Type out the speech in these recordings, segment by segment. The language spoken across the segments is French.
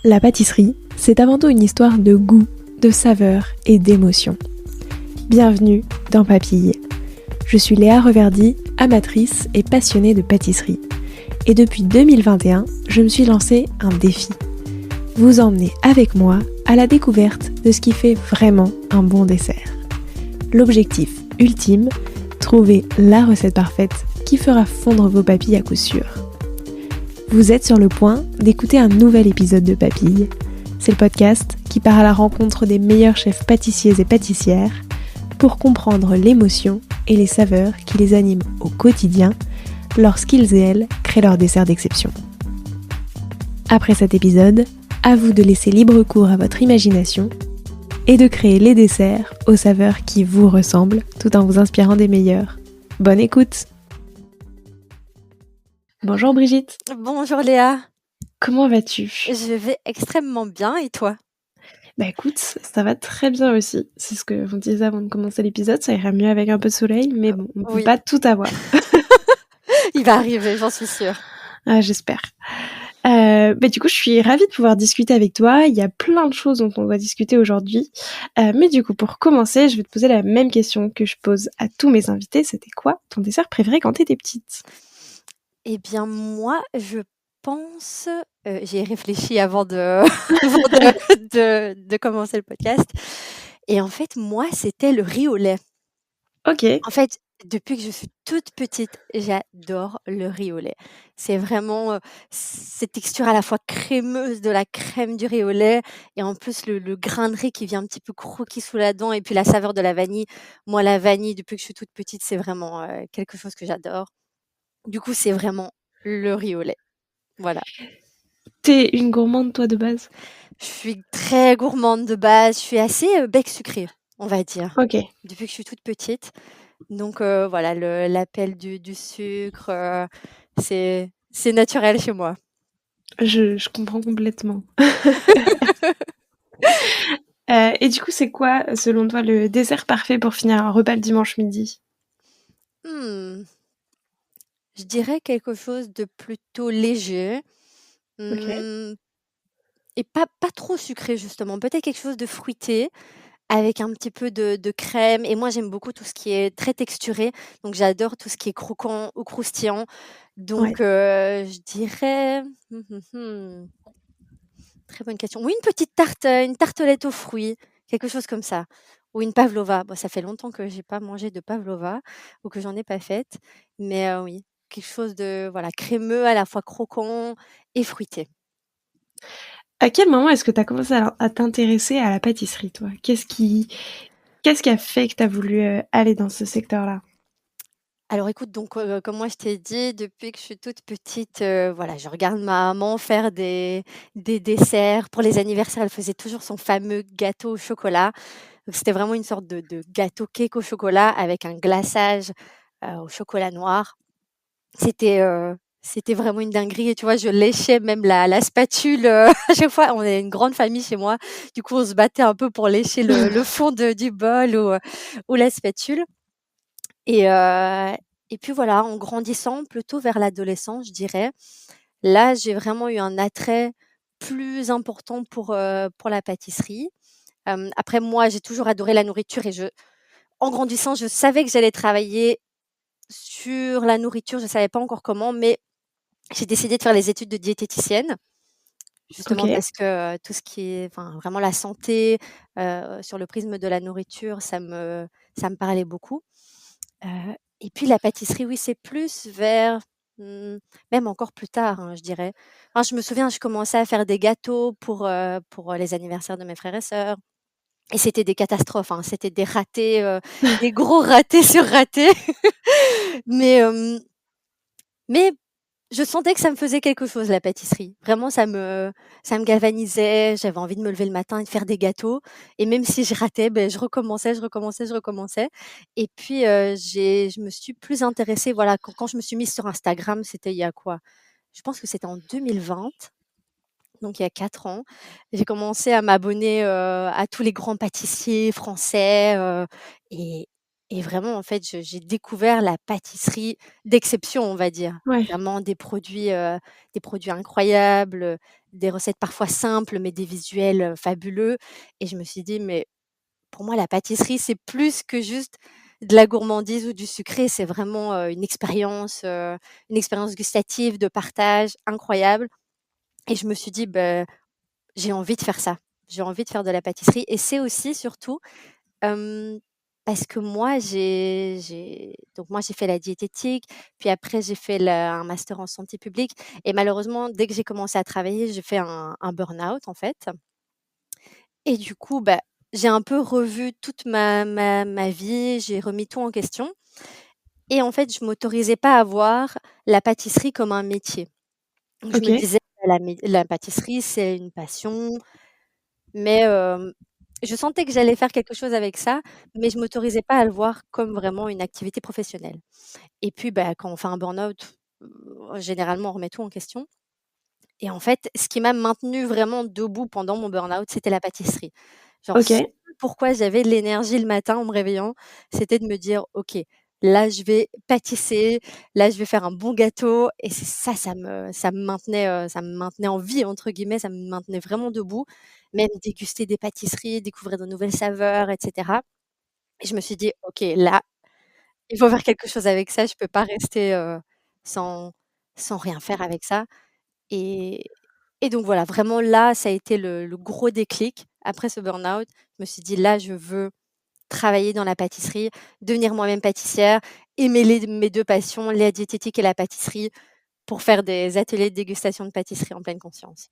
La pâtisserie, c'est avant tout une histoire de goût, de saveur et d'émotion. Bienvenue dans Papille. Je suis Léa Reverdy, amatrice et passionnée de pâtisserie. Et depuis 2021, je me suis lancé un défi. Vous emmener avec moi à la découverte de ce qui fait vraiment un bon dessert. L'objectif ultime, trouver la recette parfaite qui fera fondre vos papilles à coup sûr. Vous êtes sur le point d'écouter un nouvel épisode de Papille. C'est le podcast qui part à la rencontre des meilleurs chefs pâtissiers et pâtissières pour comprendre l'émotion et les saveurs qui les animent au quotidien lorsqu'ils et elles créent leur dessert d'exception. Après cet épisode, à vous de laisser libre cours à votre imagination et de créer les desserts aux saveurs qui vous ressemblent tout en vous inspirant des meilleurs. Bonne écoute! Bonjour Brigitte. Bonjour Léa, Comment vas-tu? je vais extrêmement bien et toi? Bah écoute, ça va très bien aussi. C'est ce que vous disait avant de commencer l'épisode, ça irait mieux avec un peu de soleil, mais bon, on peut Oui. pas tout avoir. Il va arriver, j'en suis sûre. Ah, j'espère. Du coup, je suis ravie de pouvoir discuter avec toi. Il y a plein de choses dont on va discuter aujourd'hui. Mais du coup, pour commencer, je vais te poser la même question que je pose à tous mes invités. C'était quoi ton dessert préféré quand t'étais petite? Eh bien moi, je pense, j'y ai réfléchi avant de avant de commencer le podcast et en fait, moi, c'était le riz au lait. Ok. En fait, depuis que je suis toute petite, j'adore le riz au lait. C'est vraiment, cette texture à la fois crémeuse de la crème du riz au lait et en plus le grain de riz qui vient un petit peu croquer sous la dent et puis la saveur de la vanille. Moi, la vanille, depuis que je suis toute petite, c'est vraiment, quelque chose que j'adore. Du coup, c'est vraiment le riz au lait. Voilà. T'es une gourmande, toi, de base? Je suis très gourmande de base, je suis assez, bec sucré, on va dire, Ok. depuis que je suis toute petite. Donc voilà, l'appel du sucre, c'est naturel chez moi. Je comprends complètement. Et du coup, c'est quoi, selon toi, le dessert parfait pour finir un repas le dimanche midi? Mmh, je dirais quelque chose de plutôt léger, Ok. mmh et pas trop sucré justement. Peut-être quelque chose de fruité avec un petit peu de crème et moi j'aime beaucoup tout ce qui est très texturé, donc j'adore tout ce qui est croquant ou croustillant. Ouais. Donc je dirais, très bonne question. Oui, une petite tarte, une tartelette aux fruits, quelque chose comme ça ou une pavlova. Bon, ça fait longtemps que j'ai pas mangé de pavlova ou que j'en ai pas faite, mais oui, quelque chose de, voilà, crémeux, à la fois croquant et fruité. À quel moment est-ce que tu as commencé à t'intéresser à la pâtisserie, toi? Qu'est-ce qui a fait que tu as voulu, aller dans ce secteur-là? Alors écoute, donc comme moi je t'ai dit, depuis que je suis toute petite, voilà, je regarde ma maman faire des desserts. Pour les anniversaires, elle faisait toujours son fameux gâteau au chocolat. Donc c'était vraiment une sorte de gâteau cake au chocolat avec un glaçage, au chocolat noir. C'était vraiment une dinguerie et tu vois, je léchais même la spatule, à chaque fois. On est une grande famille chez moi, du coup on se battait un peu pour lécher le fond du bol ou la spatule. Et puis voilà, en grandissant, plutôt vers l'adolescence, je dirais, là, j'ai vraiment eu un attrait plus important pour la pâtisserie. Après moi, j'ai toujours adoré la nourriture et en grandissant, je savais que j'allais travailler sur la nourriture, je savais pas encore comment, mais j'ai décidé de faire les études de diététicienne, justement OK. parce que, tout ce qui est enfin, vraiment la santé, sur le prisme de la nourriture, ça me parlait beaucoup. Et puis la pâtisserie, oui, c'est plus vers, même encore plus tard, hein, je dirais. Enfin, je me souviens, je commençais à faire des gâteaux pour les anniversaires de mes frères et sœurs et c'était des catastrophes, hein. C'était des ratés, des gros ratés sur ratés. Mais, mais je sentais que ça me faisait quelque chose la pâtisserie. Vraiment ça me galvanisait, j'avais envie de me lever le matin et de faire des gâteaux et même si je ratais, beh, je recommençais, je recommençais, je recommençais et puis, je me suis plus intéressée, voilà, quand je me suis mise sur Instagram, c'était il y a quoi? Je pense que c'était en 2020, donc il y a 4 ans. J'ai commencé à m'abonner, à tous les grands pâtissiers français, et et vraiment, en fait, j'ai découvert la pâtisserie d'exception, on va dire. Ouais. Vraiment des produits incroyables, des recettes parfois simples, mais des visuels, fabuleux, et je me suis dit: «Mais pour moi, la pâtisserie, c'est plus que juste de la gourmandise ou du sucré, c'est vraiment, une expérience gustative, de partage incroyable», et je me suis dit: «Beh, j'ai envie de faire ça. J'ai envie de faire de la pâtisserie», et c'est aussi surtout, hem, parce que moi, j'ai fait la diététique, puis après j'ai fait un master en santé publique, et malheureusement, dès que j'ai commencé à travailler, j'ai fait un burn-out, en fait, et du coup, bah, j'ai un peu revu toute ma vie, j'ai remis tout en question, et en fait, je m'autorisais pas à voir la pâtisserie comme un métier. Donc je me OK. disais: «La pâtisserie, c'est une passion», mais je sentais que j'allais faire quelque chose avec ça, mais je m'autorisais pas à le voir comme vraiment une activité professionnelle, et puis, bah, quand on fait un burn-out, généralement, on remet tout en question, et en fait, ce qui m'a maintenue vraiment debout pendant mon burn-out, c'était la pâtisserie. Genre, ce OK. pourquoi j'avais de l'énergie le matin en me réveillant, c'était de me dire: «OK, là, je vais pâtisser, là, je vais faire un bon gâteau», et c'est ça, ça me maintenait «en vie» entre guillemets, ça me maintenait vraiment debout. Même déguster des pâtisseries, découvrir de nouvelles saveurs, et cetera, et je me suis dit: «OK, là, il faut faire quelque chose avec ça, je peux pas rester, sans rien faire avec ça», et donc voilà, vraiment là, ça a été le gros déclic. Après ce burn-out, je me suis dit: «Là, je veux travailler dans la pâtisserie, devenir moi-même pâtissière et mêler mes 2 passions, la diététique et la pâtisserie, pour faire des ateliers de dégustation de pâtisserie en pleine conscience».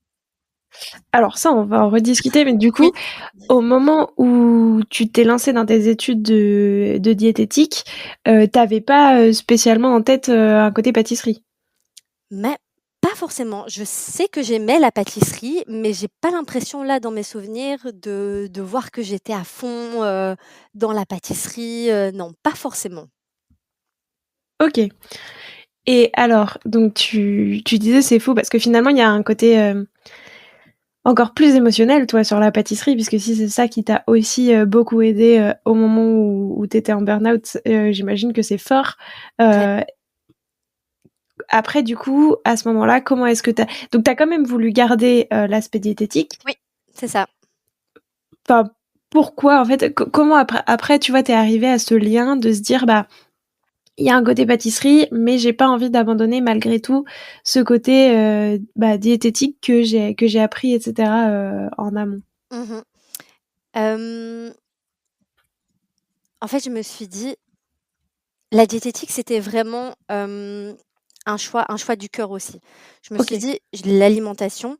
Alors ça, on va en rediscuter, mais du Oui. coup, au moment où tu t'es lancée dans tes études de diététique, tu pas, spécialement en tête, un côté pâtisserie? Mais pas forcément. Je sais que j'aimais la pâtisserie, mais j'ai pas l'impression là, dans mes souvenirs, de voir que j'étais à fond, dans la pâtisserie, non, pas forcément. OK. Et alors, donc tu disais c'est fou parce que finalement il y a un côté, encore plus émotionnel, toi, sur la pâtisserie, puisque si c'est ça qui t'a aussi, beaucoup aidé au moment où tu étais en burn-out, j'imagine que c'est fort. Ouais. Heu, Après du coup, à ce moment-là, comment est-ce que tu as quand même voulu garder, l'aspect diététique. Oui, c'est ça. Enfin, pourquoi en fait? Comment après, tu vois, tu es arrivée à ce lien de se dire: «Bah, il y a un côté pâtisserie, mais j'ai pas envie d'abandonner malgré tout ce côté, bah, diététique que j'ai appris et cetera, en amont». Mmh. Hem, En fait, je me suis dit, la diététique, c'était vraiment, un choix du cœur aussi. Je me suis OK. dit: «J L'alimentation,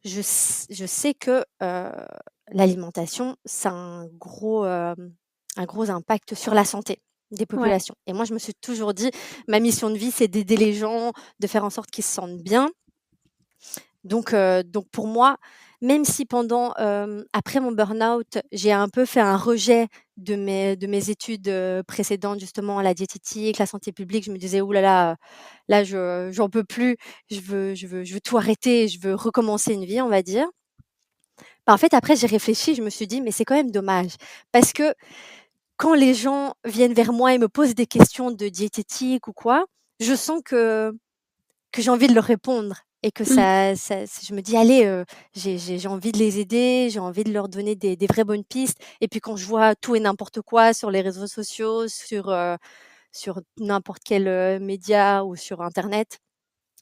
je sais que, l'alimentation, ça a un gros impact sur la santé des Ouais. populations», et moi, je me suis toujours dit: «Ma mission de vie, c'est d'aider les gens, de faire en sorte qu'ils se sentent bien». Donc pour moi, même si pendant, après mon burn-out, j'ai un peu fait un rejet de mes études, précédentes, justement la diététique, la santé publique, je me disais: «Ouh là, j'en peux plus, je veux tout arrêter, je veux recommencer une vie», on va dire. Bah, en fait, après j'ai réfléchi, je me suis dit: «Mais c'est quand même dommage», parce que quand les gens viennent vers moi et me posent des questions de diététique ou quoi, je sens que j'ai envie de leur répondre, et que Mmh. je me dis: «Allez, j'ai envie de les aider, j'ai envie de leur donner des vraies bonnes pistes», et puis quand je vois tout et n'importe quoi sur les réseaux sociaux, sur n'importe quel, média ou sur internet,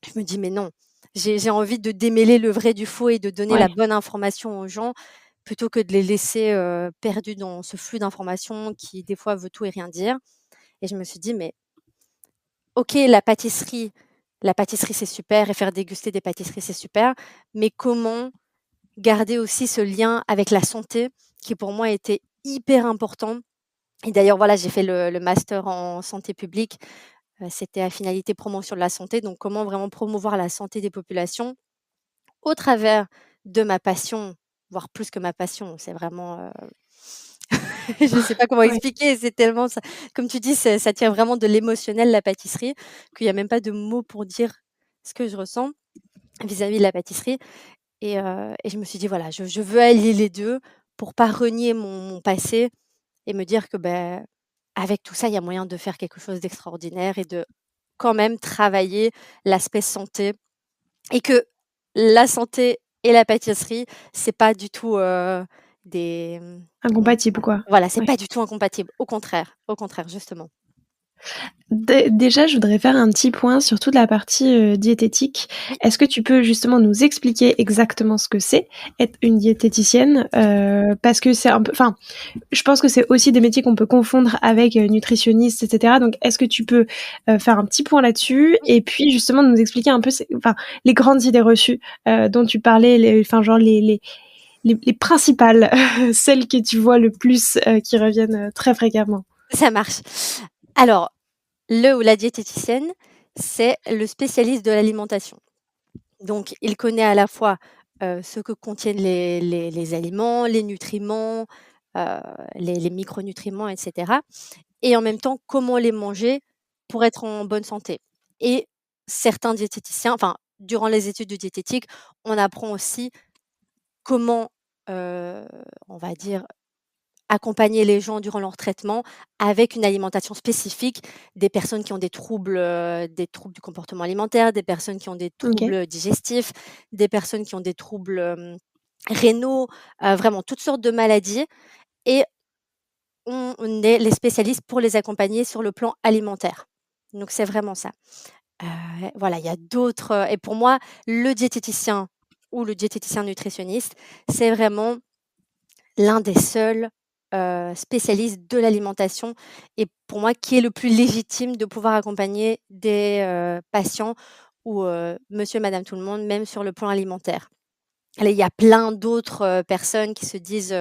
je me dis: «Mais non, j'ai envie de démêler le vrai du faux et de donner la Ouais. bonne information aux gens, plutôt que de les laisser, perdus dans ce flux d'informations qui, des fois, veut tout et rien dire», et je me suis dit: «Mais OK, la pâtisserie, c'est super, et faire déguster des pâtisseries, c'est super, mais comment garder aussi ce lien avec la santé qui, pour moi, était hyper important?» Et d'ailleurs, voilà, j'ai fait le master en santé publique, c'était à finalité promotion de la santé, donc comment vraiment promouvoir la santé des populations au travers de ma passion, voire plus que ma passion, c'est vraiment, je ne sais pas comment Ouais. expliquer, c'est tellement ça, comme tu dis, ça tient vraiment de l'émotionnel, la pâtisserie, qu'il y a même pas de mots pour dire ce que je ressens vis-à-vis de la pâtisserie, et je me suis dit: «Voilà, je veux allier les 2 pour pas renier mon passé et me dire que, beh, avec tout ça, il y a moyen de faire quelque chose d'extraordinaire et de quand même travailler l'aspect santé et que la santé et la pâtisserie, c'est pas du tout, des, comment on dit Incompatible, ça? quoi. Voilà, c'est Ouais. pas du tout incompatible. Au contraire, justement. Déjà, je voudrais faire un petit point sur toute la partie, diététique. Oui. Est-ce que tu peux justement nous expliquer exactement ce que c'est, être une diététicienne? Parce que c'est un peu enfin, je pense que c'est aussi des métiers qu'on peut confondre avec, nutritionniste et cetera. Donc est-ce que tu peux, faire un petit point là-dessus? Oui. Et puis justement nous expliquer un peu enfin, les grandes idées reçues, dont tu parlais, enfin genre les principales, celles que tu vois le plus, qui reviennent, très fréquemment? Ça marche. Alors, le ou la diététicienne, c'est le spécialiste de l'alimentation. Donc il connaît à la fois, ce que contiennent les aliments, les nutriments, heu, les micronutriments et cetera et en même temps comment les manger pour être en bonne santé et certains diététiciens enfin, durant les études de diététique, on apprend aussi comment, heu, on va dire, accompagner les gens durant leur traitement avec une alimentation spécifique. Des personnes qui ont des troubles du comportement alimentaire, des personnes qui ont des OK. troubles digestifs, des personnes qui ont des troubles, rénaux, vraiment toutes sortes de maladies et on est les spécialistes pour les accompagner sur le plan alimentaire. Donc c'est vraiment ça. Voilà, il y a d'autres, et pour moi, le diététicien ou le diététicien nutritionniste, c'est vraiment l'un des seuls, spécialistes de l'alimentation et pour moi qui est le plus légitime de pouvoir accompagner des, patients ou, monsieur, madame tout le monde, même sur le plan alimentaire. Là, il y a plein d'autres, personnes qui se disent,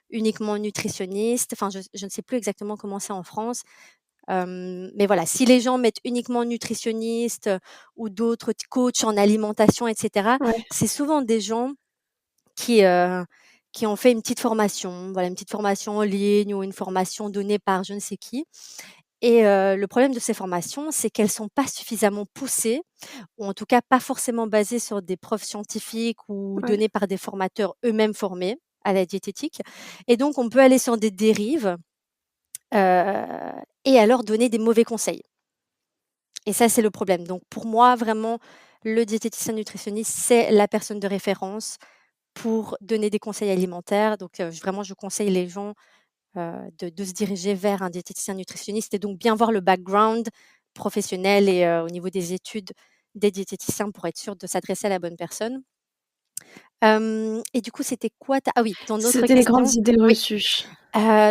uniquement nutritionnistes, enfin je ne sais plus exactement comment c'est en France, mais voilà, si les gens mettent uniquement nutritionniste, ou d'autres coachs en alimentation et cetera, Ouais. c'est souvent des gens qui, heu, qui ont fait une petite formation, voilà, une petite formation en ligne ou une formation donnée par je ne sais qui et le problème de ces formations, c'est qu'elles sont pas suffisamment poussées ou en tout cas pas forcément basées sur des preuves scientifiques ou Ouais. données par des formateurs eux-mêmes formés à la diététique et donc on peut aller sur des dérives, et alors donner des mauvais conseils et ça, c'est le problème. Donc pour moi, vraiment, le diététicien nutritionniste, c'est la personne de référence pour donner des conseils alimentaires. Donc, vraiment, je conseille les gens, de se diriger vers un diététicien nutritionniste et donc bien voir le background professionnel et au niveau des études des diététiciens pour être sûr de s'adresser à la bonne personne. Et du coup, c'était quoi ta ah oui, ton autre C'était les grandes question? idées Oui, reçues.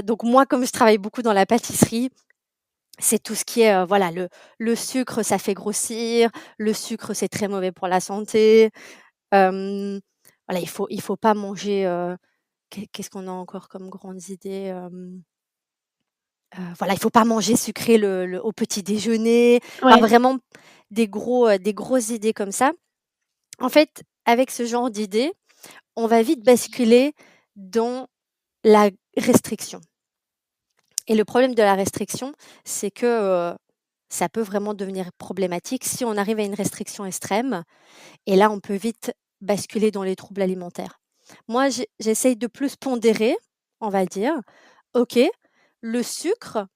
donc moi, comme je travaille beaucoup dans la pâtisserie, c'est tout ce qui est, voilà, le sucre, ça fait grossir, le sucre, c'est très mauvais pour la santé. Hem, voilà, il faut pas manger, qu'est-ce qu'on a encore comme grandes idées? Voilà, il faut pas manger sucré le au petit déjeuner. Enfin Ouais. vraiment des grosses idées comme ça. En fait, avec ce genre d'idées, on va vite basculer dans la restriction et le problème de la restriction, c'est que, ça peut vraiment devenir problématique si on arrive à une restriction extrême et là, on peut vite basculer dans les troubles alimentaires. Moi, j'essaye de plus pondérer, on va dire. OK, le sucre,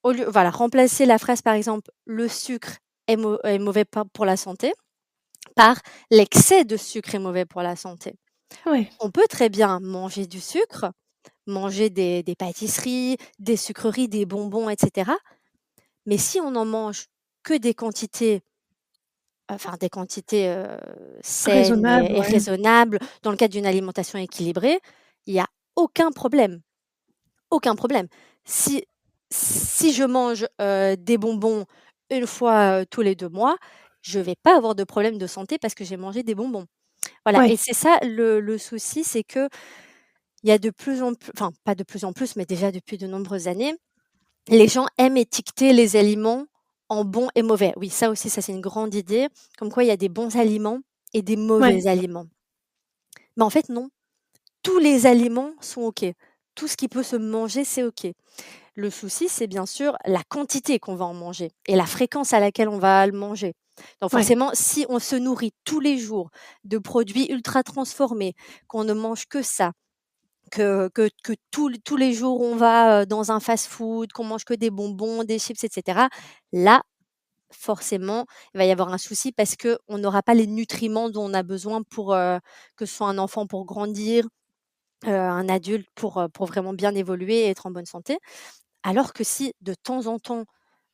au lieu voilà, remplacer la phrase par exemple: «Le sucre est mauvais pour la santé» par: «L'excès de sucre est mauvais pour la santé». Ouais. On peut très bien manger du sucre, manger des pâtisseries, des sucreries, des bonbons et cetera, mais si on en mange que des quantités enfin des quantités, saines Raisonnable, et ouais. raisonnables dans le cadre d'une alimentation équilibrée, il y a aucun problème, aucun problème. Si si je mange, des bonbons une fois, tous les 2 mois, je vais pas avoir de problème de santé parce que j'ai mangé des bonbons. Voilà et Ouais. c'est ça le souci, c'est qu'il y a de plus en plus enfin pas de plus en plus, mais déjà depuis de nombreuses années, les gens aiment étiqueter les aliments en bons et mauvais. Oui, ça aussi, ça c'est une grande idée, comme quoi il y a des bons aliments et des Ouais. mauvais aliments. Mais en fait non, tous les aliments sont OK. Tout ce qui peut se manger, c'est OK. Le souci, c'est bien sûr la quantité qu'on va en manger et la fréquence à laquelle on va le manger. Donc Ouais. forcément, si on se nourrit tous les jours de produits ultra transformés, qu'on ne mange que ça, que tous les jours on va, dans un fast-food, qu'on mange que des bonbons, des chips et cetera, là, forcément, il va y avoir un souci parce qu'on n'aura pas les nutriments dont on a besoin pour, que ce soit un enfant pour grandir, un adulte pour vraiment bien évoluer et être en bonne santé. Alors que si de temps en temps,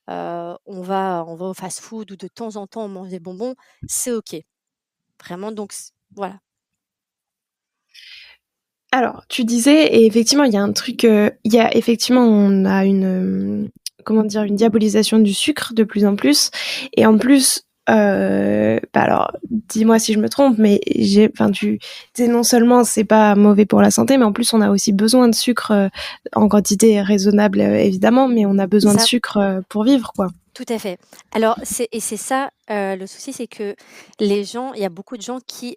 on va au fast-food ou de temps en temps on mange des bonbons, c'est OK. Vraiment donc voilà. Alors, tu disais, et effectivement, il y a un truc, il y a effectivement, on a comment dire, une diabolisation du sucre de plus en plus, et en plus, bah alors, dis-moi si je me trompe, mais enfin, tu sais, non seulement c'est pas mauvais pour la santé, mais en plus, on a aussi besoin de sucre en quantité raisonnable, évidemment, mais on a besoin de Ça sucre pour vivre, quoi. Tout à fait. Alors c'est ça, le souci, c'est que les gens il y a beaucoup de gens qui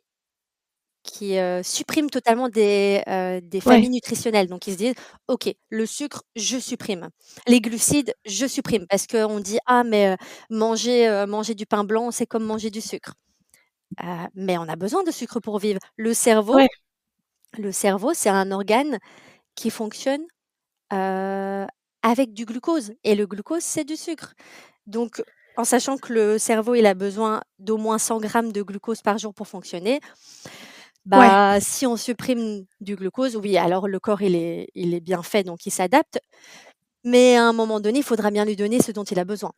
suppriment totalement des Ouais, familles nutritionnelles. Donc ils se disent: «OK, le sucre, je supprime. Les glucides, je supprime». Parce qu'on dit: «Ah mais, manger du pain blanc, c'est comme manger du sucre». Mais on a besoin de sucre pour vivre. ouais, Le cerveau, c'est un organe qui fonctionne, heu, avec du glucose et le glucose, c'est du sucre. Donc en sachant que le cerveau, il a besoin d'au moins 100 grammes de glucose par jour pour fonctionner, ouais, bah, si on supprime du glucose, oui, alors le corps, il est bien fait, donc il s'adapte, mais à un moment donné, il faudra bien lui donner ce dont il a besoin.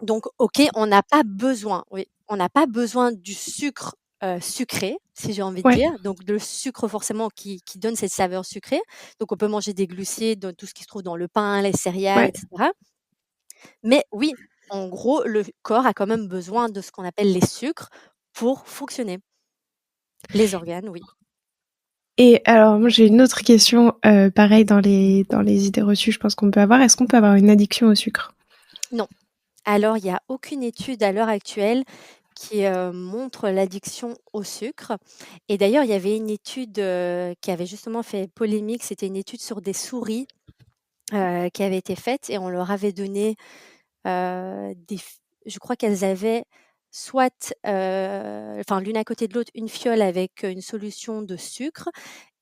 Donc OK, on n'a pas besoin, oui, on n'a pas besoin du sucre, sucré, si j'ai envie de ouais. dire, donc le sucre forcément qui donne cette saveur sucrée. Donc on peut manger des glucides, tout ce qui se trouve dans le pain, les céréales Ouais. et cetera. Mais oui, en gros, le corps a quand même besoin de ce qu'on appelle les sucres pour fonctionner. Les organes, oui. Et alors, moi, j'ai une autre question, pareil, dans les idées reçues, je pense qu'on peut avoir. Est-ce qu'on peut avoir une addiction au sucre? Non. Alors, il y a aucune étude à l'heure actuelle qui, montre l'addiction au sucre et d'ailleurs, il y avait une étude, qui avait justement fait polémique. C'était une étude sur des souris, qui avait été faite et on leur avait donné, des f je crois qu'elles avaient soit, enfin l'une à côté de l'autre, une fiole avec, une solution de sucre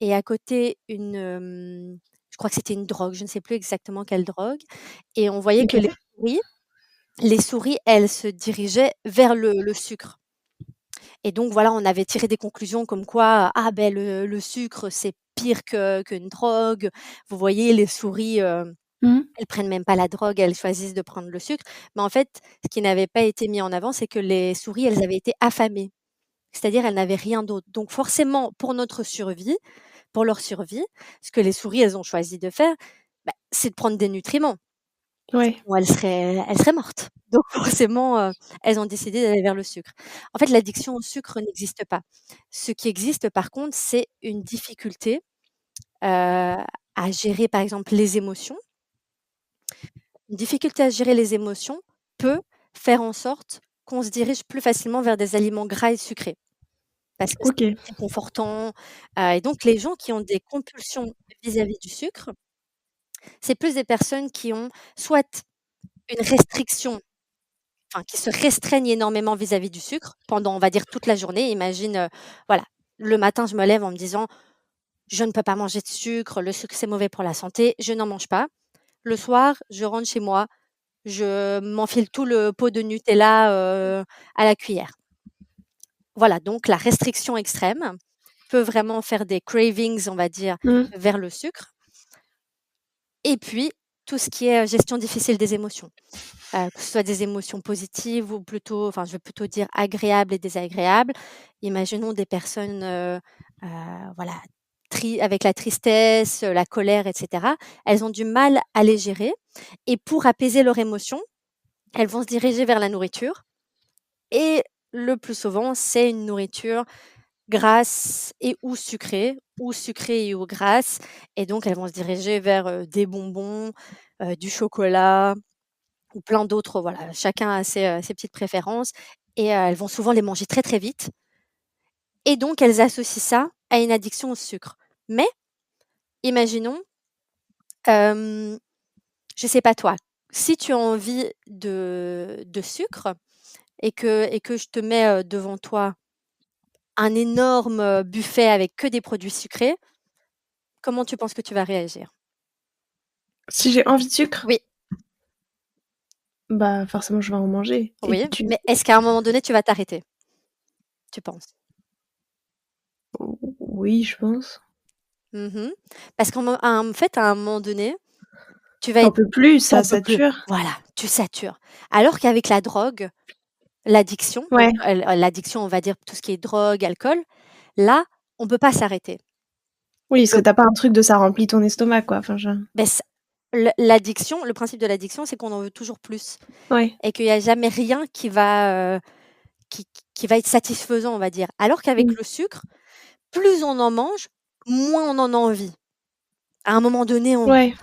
et à côté je crois que c'était une drogue, je ne sais plus exactement quelle drogue et on voyait que OK. les souris, elles se dirigeaient vers le sucre et donc voilà, on avait tiré des conclusions comme quoi, ah ben le sucre, c'est pire qu'une drogue. Vous voyez, les souris, Mmh. elles prennent même pas la drogue, elles choisissent de prendre le sucre. Mais en fait, ce qui n'avait pas été mis en avant, c'est que les souris, elles avaient été affamées. C'est-à-dire, elles n'avaient rien d'autre. Donc forcément, pour leur survie, ce que les souris, elles ont choisi de faire, bah, c'est de prendre des nutriments. Ouais. Sinon elles seraient mortes. Donc forcément, elles ont décidé d'aller vers le sucre. En fait, l'addiction au sucre n'existe pas. Ce qui existe par contre, c'est une difficulté, à gérer par exemple les émotions. Une difficulté à gérer les émotions peut faire en sorte qu'on se dirige plus facilement vers des aliments gras et sucrés parce que c'est OK. réconfortant, et donc les gens qui ont des compulsions vis-à-vis du sucre, c'est plus des personnes qui ont soit une restriction, enfin qui se restreignent énormément vis-à-vis du sucre pendant, on va dire, toute la journée. Imagine, voilà, le matin, je me lève en me disant: «Je ne peux pas manger de sucre, le sucre, c'est mauvais pour la santé», je n'en mange pas. Le soir, je rentre chez moi, je m'enfile tout le pot de Nutella, à la cuillère. Voilà, donc la restriction extrême peut vraiment faire des cravings, on va dire, Mmh. vers le sucre et puis tout ce qui est, gestion difficile des émotions, que ce soit des émotions positives ou plutôt enfin, je vais plutôt dire agréables et désagréables. Imaginons des personnes, heu, voilà, avec la tristesse, la colère et cetera. Elles ont du mal à les gérer et pour apaiser leurs émotions, elles vont se diriger vers la nourriture et le plus souvent, c'est une nourriture grasse et ou sucrée et ou grasse et donc elles vont se diriger vers, des bonbons, du chocolat ou plein d'autres, voilà, chacun a ses petites préférences et elles vont souvent les manger très, très vite et donc elles associent ça à une addiction au sucre. Mais imaginons, hem, je sais pas toi, si tu as envie de sucre et que je te mets, devant toi un énorme, buffet avec que des produits sucrés, comment tu penses que tu vas réagir? Si j'ai envie de sucre, Oui, bah, forcément, je vais en manger et oui, tu mais est-ce qu'à un moment donné, tu vas t'arrêter, tu penses? oui, je pense. Mmh. Parce en fait, à un moment donné, tu vas Tu être peux plus, tu ça peux plus. sature. Voilà, tu satures. Alors qu'avec la drogue, l'addiction, donc Ouais. l'addiction, on va dire tout ce qui est drogue, alcool, là, on peut pas s'arrêter. Oui, parce que Le tu pas un truc de ça remplit ton estomac, quoi, enfin, je beh, c l'addiction, le principe de l'addiction, c'est qu'on en veut toujours plus ouais. et qu'il y a jamais rien qui va être satisfaisant, on va dire. Alors qu'avec Mmh. le sucre, plus on en mange, moins on en a envie. À un moment donné, Ouais,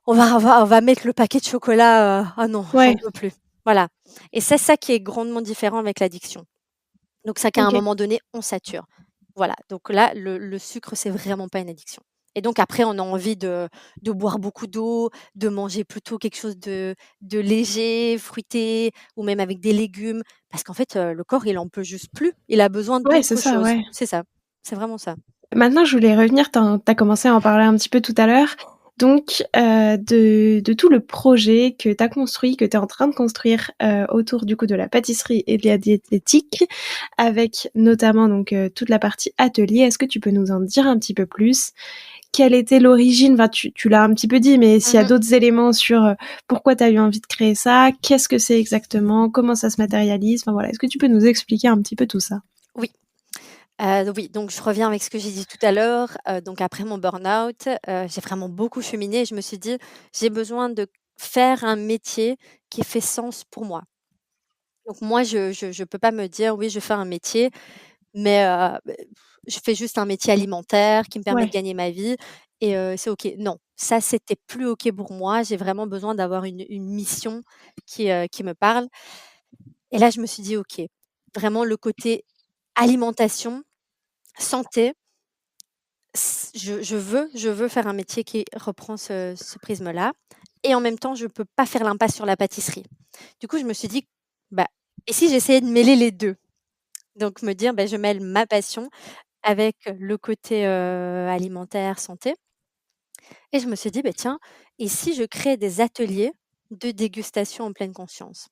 on va mettre le paquet de chocolat, «Ah non, j'en ouais, peux plus». Voilà et c'est ça qui est grandement différent avec l'addiction. Donc c'est qu'à un OK. moment donné, on sature. Voilà, donc là, le sucre, c'est vraiment pas une addiction et donc après, on a envie de boire beaucoup d'eau, de manger plutôt quelque chose de léger, fruité ou même avec des légumes parce qu'en fait, le corps, il en peut juste plus. Il a besoin Ouais, c'est d'autre ça, chose. ouais. C'est ça, c'est vraiment ça. Maintenant, je voulais revenir, tu as commencé à en parler un petit peu tout à l'heure, donc de tout le projet que tu as construit, que tu es en train de construire, autour du coup de la pâtisserie et de la diététique, avec notamment donc toute la partie atelier. Est-ce que tu peux nous en dire un petit peu plus? Quelle était l'origine? Enfin, tu l'as un petit peu dit, mais s'il y a Mmh. d'autres éléments sur, pourquoi tu as eu envie de créer ça? Qu'est-ce que c'est exactement? Comment ça se matérialise? Enfin voilà, est-ce que tu peux nous expliquer un petit peu tout ça? Oui. Oui, donc je reviens avec ce que j'ai dit tout à l'heure, donc après mon burn-out, j'ai vraiment beaucoup cheminé et je me suis dit: «J'ai besoin de faire un métier qui fait sens pour moi». Donc moi je peux pas me dire: «Oui, je fais un métier, mais je fais juste un métier alimentaire qui me permet de Ouais. gagner ma vie et c'est OK». Non, ça c'était plus OK pour moi. J'ai vraiment besoin d'avoir une mission qui me parle et là je me suis dit: «OK, vraiment le côté alimentation, santé». Je veux faire un métier qui reprend ce prisme-là et en même temps, je peux pas faire l'impasse sur la pâtisserie. Du coup, je me suis dit: «Bah, et si j'essayais de mêler les 2?» Donc me dire: «Bah, je mêle ma passion avec le côté, alimentaire, santé» et je me suis dit: «Bah, tiens, et si je crée des ateliers de dégustation en pleine conscience?»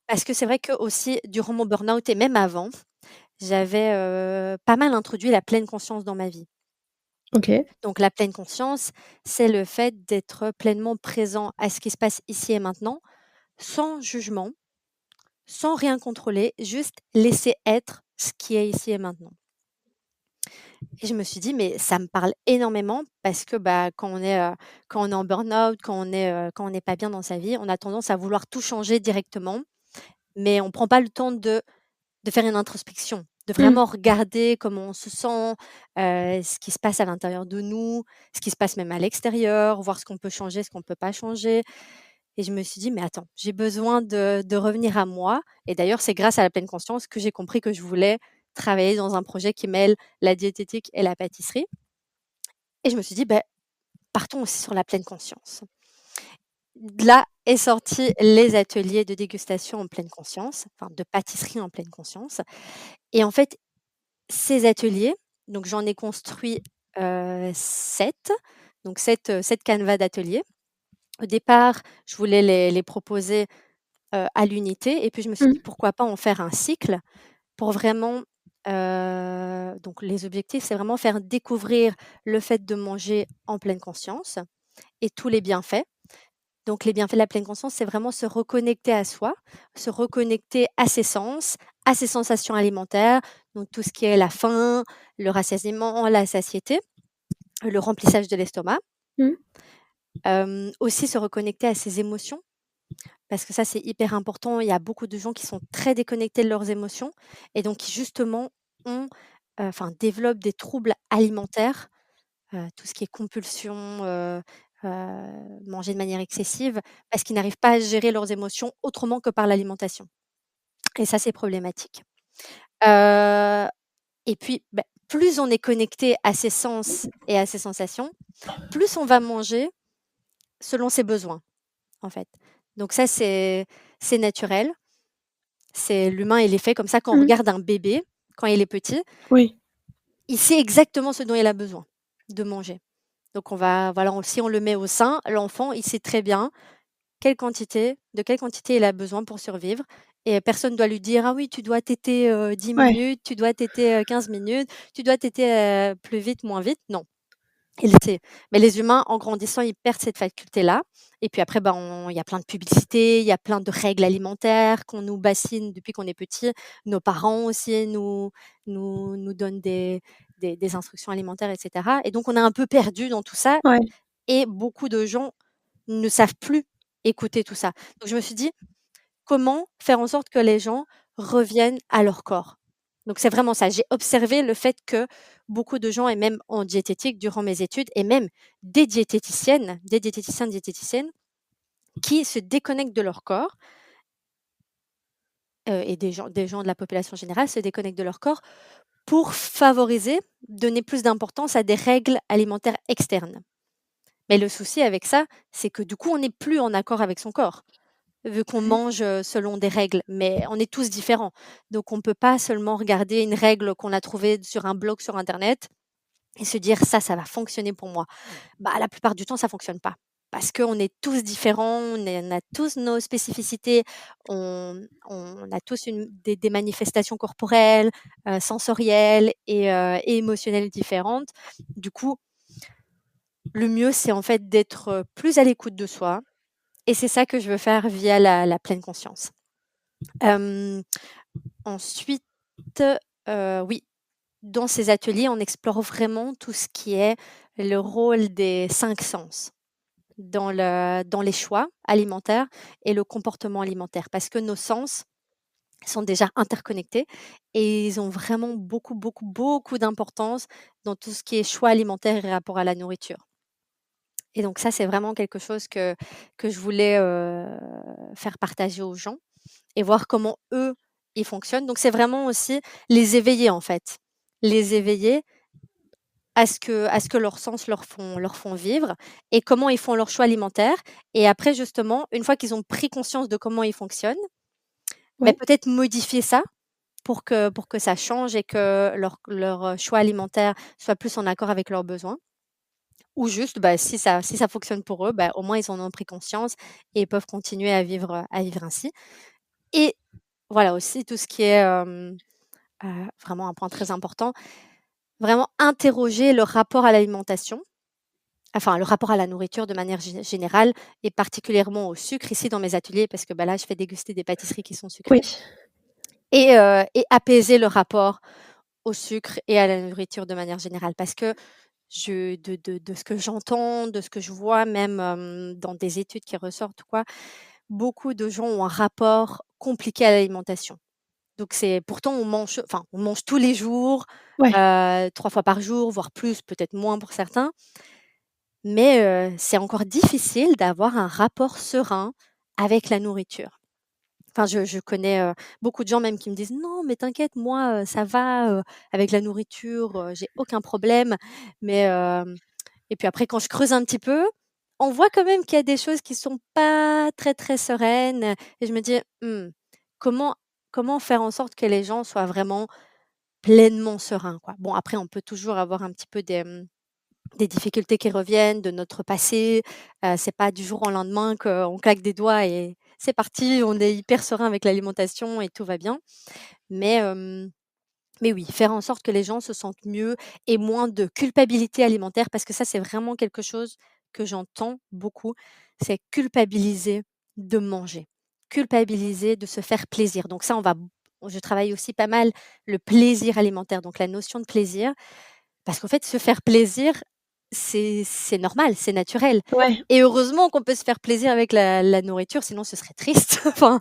Parce que c'est vrai qu'aussi durant mon burn-out et même avant, j'avais, pas mal introduit la pleine conscience dans ma vie. OK. Donc la pleine conscience, c'est le fait d'être pleinement présent à ce qui se passe ici et maintenant, sans jugement, sans rien contrôler, juste laisser être ce qui est ici et maintenant. Et je me suis dit: «Mais ça me parle énormément» parce que, bah, quand on est en burn-out, quand on n'est pas bien dans sa vie, on a tendance à vouloir tout changer directement, mais on prend pas le temps de faire une introspection, de Mmh. vraiment regarder comment on se sent, ce qui se passe à l'intérieur de nous, ce qui se passe même à l'extérieur, voir ce qu'on peut changer, ce qu'on ne peut pas changer et je me suis dit: «Mais attends, j'ai besoin de revenir à moi» et d'ailleurs, c'est grâce à la pleine conscience que j'ai compris que je voulais travailler dans un projet qui mêle la diététique et la pâtisserie et je me suis dit: «Beh, partons aussi sur la pleine conscience». De là est sorti les ateliers de dégustation en pleine conscience, enfin de pâtisserie en pleine conscience et en fait, ces ateliers, donc j'en ai construit, 7, donc 7 canevas d'ateliers. Au départ, je voulais les proposer, à l'unité et puis je me suis Mmh. dit: «Pourquoi pas en faire un cycle?» pour vraiment, donc les objectifs, c'est vraiment faire découvrir le fait de manger en pleine conscience et tous les bienfaits. Donc les bienfaits de la pleine conscience, c'est vraiment se reconnecter à soi, se reconnecter à ses sens, à ses sensations alimentaires, donc tout ce qui est la faim, le rassasiement, la satiété, le remplissage de l'estomac. Mmh. Aussi se reconnecter à ses émotions, parce que ça, c'est hyper important. Il y a beaucoup de gens qui sont très déconnectés de leurs émotions et donc qui justement ont, développent des troubles alimentaires, tout ce qui est compulsion, manger de manière excessive, parce qu'ils n'arrivent pas à gérer leurs émotions autrement que par l'alimentation et ça, c'est problématique. Heu et puis, bah, plus on est connecté à ses sens et à ses sensations, plus on va manger selon ses besoins, en fait. Donc ça, c'est naturel, c'est l'humain, il est fait comme ça. Quand on Mmh. regarde un bébé, quand il est petit, Oui. il sait exactement ce dont il a besoin de manger. Donc si on le met au sein, l'enfant, il sait très bien de quelle quantité il a besoin pour survivre et personne ne doit lui dire: «Ah oui, tu dois téter, 10 Ouais. minutes, tu dois téter, 15 minutes, tu dois téter, plus vite, moins vite». Non, il sait. Mais les humains, en grandissant, ils perdent cette faculté-là et puis après, il y a plein de publicités, il y a plein de règles alimentaires qu'on nous bassine depuis qu'on est petit. Nos parents aussi nous donnent des instructions alimentaires et cetera et donc on est un peu perdu dans tout ça Ouais. et beaucoup de gens ne savent plus écouter tout ça. Donc je me suis dit: «Comment faire en sorte que les gens reviennent à leur corps?» Donc c'est vraiment ça. J'ai observé le fait que beaucoup de gens et même en diététique durant mes études et même des diététiciens, diététiciennes qui se déconnectent de leur corps, et des gens de la population générale se déconnectent de leur corps pour favoriser, donner plus d'importance à des règles alimentaires externes. Mais le souci avec ça, c'est que du coup, on n'est plus en accord avec son corps. Vu qu'on Ouais. mange, selon des règles, mais on est tous différents. Donc on peut pas seulement regarder une règle qu'on a trouvée sur un blog sur internet et se dire: Ça va fonctionner pour moi». Bah, la plupart du temps, ça fonctionne pas. Parce qu'on est tous différents, on a tous nos spécificités, on a tous des manifestations corporelles, sensorielles et émotionnelles différentes. Du coup, le mieux, c'est en fait d'être, plus à l'écoute de soi et c'est ça que je veux faire via la pleine conscience. Hem, ensuite, oui, dans ces ateliers, on explore vraiment tout ce qui est le rôle des 5 sens dans les choix alimentaires et le comportement alimentaire. Parce que nos sens sont déjà interconnectés et ils ont vraiment beaucoup, beaucoup, beaucoup d'importance dans tout ce qui est choix alimentaire et rapport à la nourriture. Et donc ça, c'est vraiment quelque chose que je voulais, faire partager aux gens et voir comment eux, ils fonctionnent. Donc c'est vraiment aussi les éveiller, en fait. Les éveiller à ce que leurs sens leur font vivre et comment ils font leurs choix alimentaires et après justement, une fois qu'ils ont pris conscience de comment ils fonctionnent, mais Ouais. peut-être modifier ça pour que ça change et que leur choix alimentaire soit plus en accord avec leurs besoins ou juste, si ça fonctionne pour eux, au moins ils en ont pris conscience et ils peuvent continuer à vivre ainsi et voilà aussi tout ce qui est, vraiment un point très important, vraiment interroger le rapport à l'alimentation, enfin le rapport à la nourriture de manière générale et particulièrement au sucre ici dans mes ateliers parce que, là, je fais déguster des pâtisseries qui sont Oui. sucrées et apaiser le rapport au sucre et à la nourriture de manière générale. Parce que de ce que j'entends, de ce que je vois même, dans des études qui ressortent ou quoi, beaucoup de gens ont un rapport compliqué à l'alimentation. Donc pourtant on mange tous les jours, Ouais. 3 fois par jour, voire plus, peut-être moins pour certains. Mais c'est encore difficile d'avoir un rapport serein avec la nourriture. Enfin, je connais, beaucoup de gens même qui me disent: «Non, mais t'inquiète, moi, ça va, avec la nourriture, j'ai aucun problème». Mais et puis après quand je creuse un petit peu, on voit quand même qu'il y a des choses qui sont pas très, très sereines et je me dis: «Mmh, comment comment faire en sorte que les gens soient vraiment pleinement sereins, quoi?» Bon après on peut toujours avoir un petit peu des difficultés qui reviennent de notre passé, c'est pas du jour au lendemain qu'on claque des doigts et c'est parti, on est hyper serein avec l'alimentation et tout va bien. Mais mais oui, faire en sorte que les gens se sentent mieux et moins de culpabilité alimentaire parce que ça, c'est vraiment quelque chose que j'entends beaucoup, c'est culpabiliser de manger, culpabiliser de se faire plaisir. Donc ça, je travaille aussi pas mal le plaisir alimentaire, donc la notion de plaisir parce qu'en fait, se faire plaisir, c'est normal, c'est naturel Ouais. et heureusement qu'on peut se faire plaisir avec la nourriture, sinon ce serait triste. Enfin,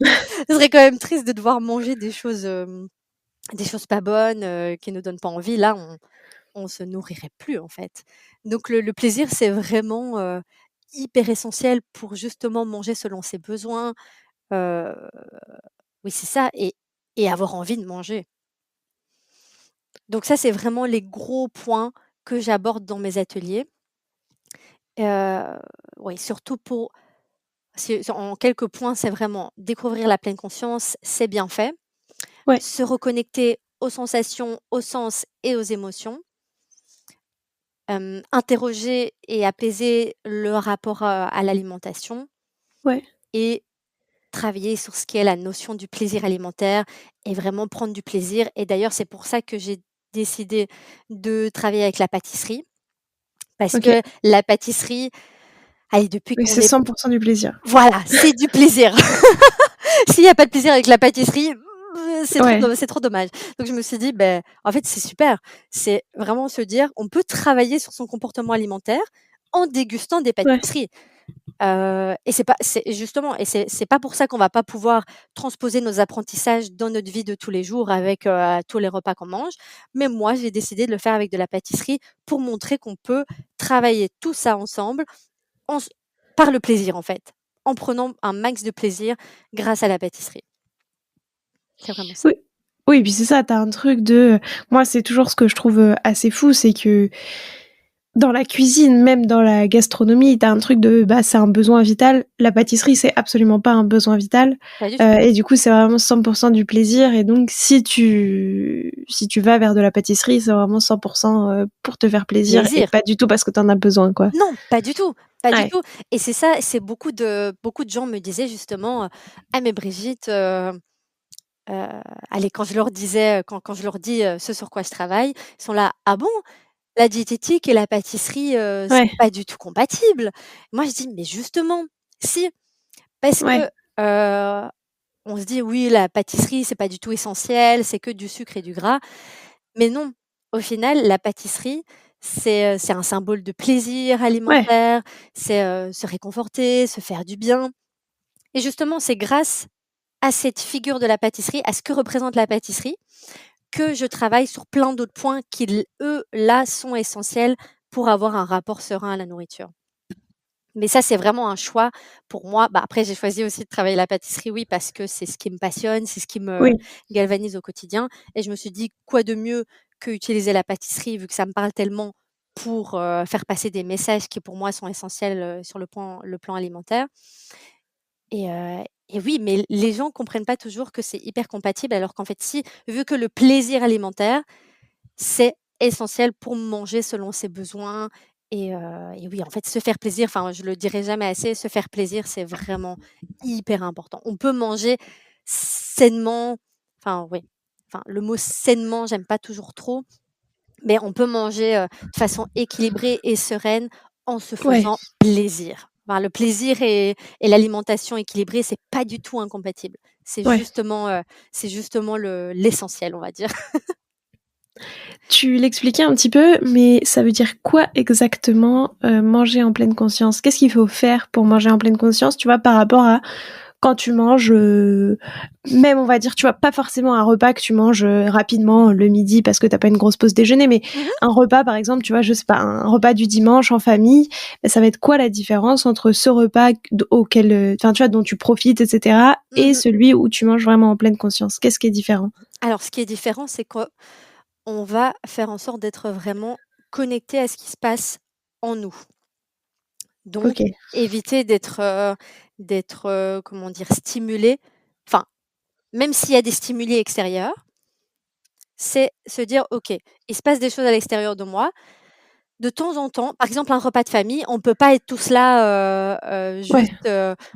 ce serait quand même triste de devoir manger des choses pas bonnes, qui nous donnent pas envie. Là, on se nourrirait plus, en fait. Donc le plaisir, c'est vraiment, hyper essentiel pour justement manger selon ses besoins. Heu, oui, c'est ça et avoir envie de manger. Donc ça, c'est vraiment les gros points que j'aborde dans mes ateliers. Oui, surtout en quelques points, c'est vraiment découvrir la pleine conscience, c'est bien fait. Ouais. Se reconnecter aux sensations, aux sens et aux émotions. interroger et apaiser le rapport, à l'alimentation Ouais. et travailler sur ce qui est la notion du plaisir alimentaire et vraiment prendre du plaisir et d'ailleurs, c'est pour ça que j'ai décidé de travailler avec la pâtisserie parce OK. que la pâtisserie, allez, depuis Oui, qu'on c'est est 100% du plaisir. voilà, c'est du plaisir. S'il y a pas de plaisir avec la pâtisserie, Ouais. c'est trop dommage. Donc je me suis dit: «Beh, en fait, c'est super». C'est vraiment se dire: «On peut travailler sur son comportement alimentaire en dégustant des Ouais. pâtisseries». Et c'est justement et c'est pas pour ça qu'on va pas pouvoir transposer nos apprentissages dans notre vie de tous les jours avec, tous les repas qu'on mange. Mais moi, j'ai décidé de le faire avec de la pâtisserie pour montrer qu'on peut travailler tout ça ensemble en s par le plaisir, en fait, en prenant un max de plaisir grâce à la pâtisserie. C'est vraiment ça. Oui. Oui, puis c'est ça, tu as un truc de moi, c'est toujours ce que je trouve, assez fou, c'est que dans la cuisine, même dans la gastronomie, tu as un truc de, bah, c'est un besoin vital. La pâtisserie, c'est absolument pas un besoin vital, Pas du tout. et du coup, c'est vraiment 100% du plaisir et donc si tu vas vers de la pâtisserie, c'est vraiment 100%, pour te faire plaisir et Plaisir. pas du tout parce que tu en as besoin, quoi. Non, pas du tout, pas du Ouais. tout et c'est ça, c'est beaucoup de gens me disaient justement, «Ah mais Brigitte, Heu, allez, quand je leur disais, quand je leur dis, ce sur quoi je travaille, ils sont là: «Ah bon? La diététique et la pâtisserie, c'est Ouais. pas du tout compatible?» Moi, je dis: «Mais justement, si, parce que, Ouais. on se dit: "Oui, la pâtisserie, c'est pas du tout essentiel, c'est que du sucre et du gras"», mais non, au final, la pâtisserie, c'est un symbole de plaisir Ouais. alimentaire, c'est, se réconforter, se faire du bien et justement, c'est grâce à cette figure de la pâtisserie, à ce que représente la pâtisserie, que je travaille sur plein d'autres points qui eux, là, sont essentiels pour avoir un rapport serein à la nourriture. Mais ça, c'est vraiment un choix pour moi. Bah, après, j'ai choisi aussi de travailler la pâtisserie, oui, parce que c'est ce qui me passionne, c'est ce qui me Oui. galvanise au quotidien et je me suis dit: «Quoi de mieux que utiliser la pâtisserie vu que ça me parle tellement pour, faire passer des messages qui pour moi sont essentiels, sur le plan alimentaire» et oui, mais les gens comprennent pas toujours que c'est hyper compatible alors qu'en fait si, vu que le plaisir alimentaire c'est essentiel pour manger selon ses besoins et oui, en fait, se faire plaisir, enfin, je le dirai jamais assez, se faire plaisir, c'est vraiment hyper important. On peut manger sainement, enfin, oui, enfin, le mot sainement, j'aime pas toujours trop, mais on peut manger, de façon équilibrée et sereine en se Ouais. faisant plaisir. Enfin, le plaisir et l'alimentation équilibrée, c'est pas du tout incompatible. Ouais. C'est justement l'essentiel, on va dire. Tu l'expliquais un petit peu, mais ça veut dire quoi exactement, manger en pleine conscience? Qu'est-ce qu'il faut faire pour manger en pleine conscience, tu vois, par rapport à quand tu manges, même on va dire, tu vois, pas forcément un repas que tu manges, rapidement le midi parce que tu as pas une grosse pause déjeuner, mais Mmh mh. un repas par exemple, tu vois, je sais pas, un repas du dimanche en famille, bah, ça va être quoi la différence entre ce repas auquel, enfin, tu vois, dont tu profites et cetera et Mmh. celui où tu manges vraiment en pleine conscience? Qu'est-ce qui est différent? Alors ce qui est différent, c'est qu'on va faire en sorte d'être vraiment connecté à ce qui se passe en nous. Donc OK. éviter d'être, comment dire? Stimulé, enfin, même s'il y a des stimuli extérieurs, c'est se dire: «OK, il se passe des choses à l'extérieur de moi». De temps en temps, par exemple un repas de famille, on peut pas être tous là, Ouais. juste,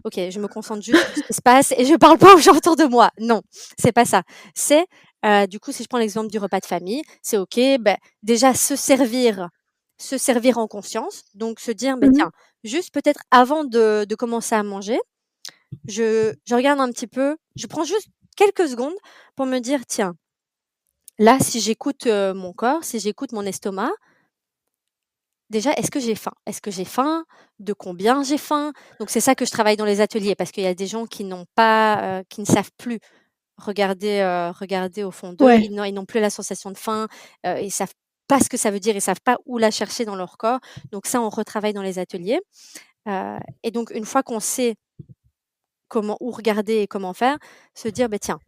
«OK, je me concentre juste sur ce qui se passe et je parle pas aux gens autour de moi». Non, c'est pas ça. C'est, du coup, si je prends l'exemple du repas de famille, c'est OK, beh, déjà se servir en conscience, donc se dire: «Beh, Mmh mh. tiens, juste peut-être avant de commencer à manger, je regarde un petit peu, je prends juste quelques secondes pour me dire: "Tiens, là, si j'écoute, mon corps, si j'écoute mon estomac, déjà, est-ce que j'ai faim? Est-ce que j'ai faim? De combien j'ai faim?» Donc c'est ça que je travaille dans les ateliers parce qu'il y a des gens qui n'ont pas, qui ne savent plus regarder au fond d'eux. Ouais. Ils n'ont plus la sensation de faim, ils savent pas ce que ça veut dire, ils savent pas où la chercher dans leur corps. Donc ça, on retravaille dans les ateliers, et donc une fois qu'on sait comment où regarder et comment faire, se dire: «Beh, tiens,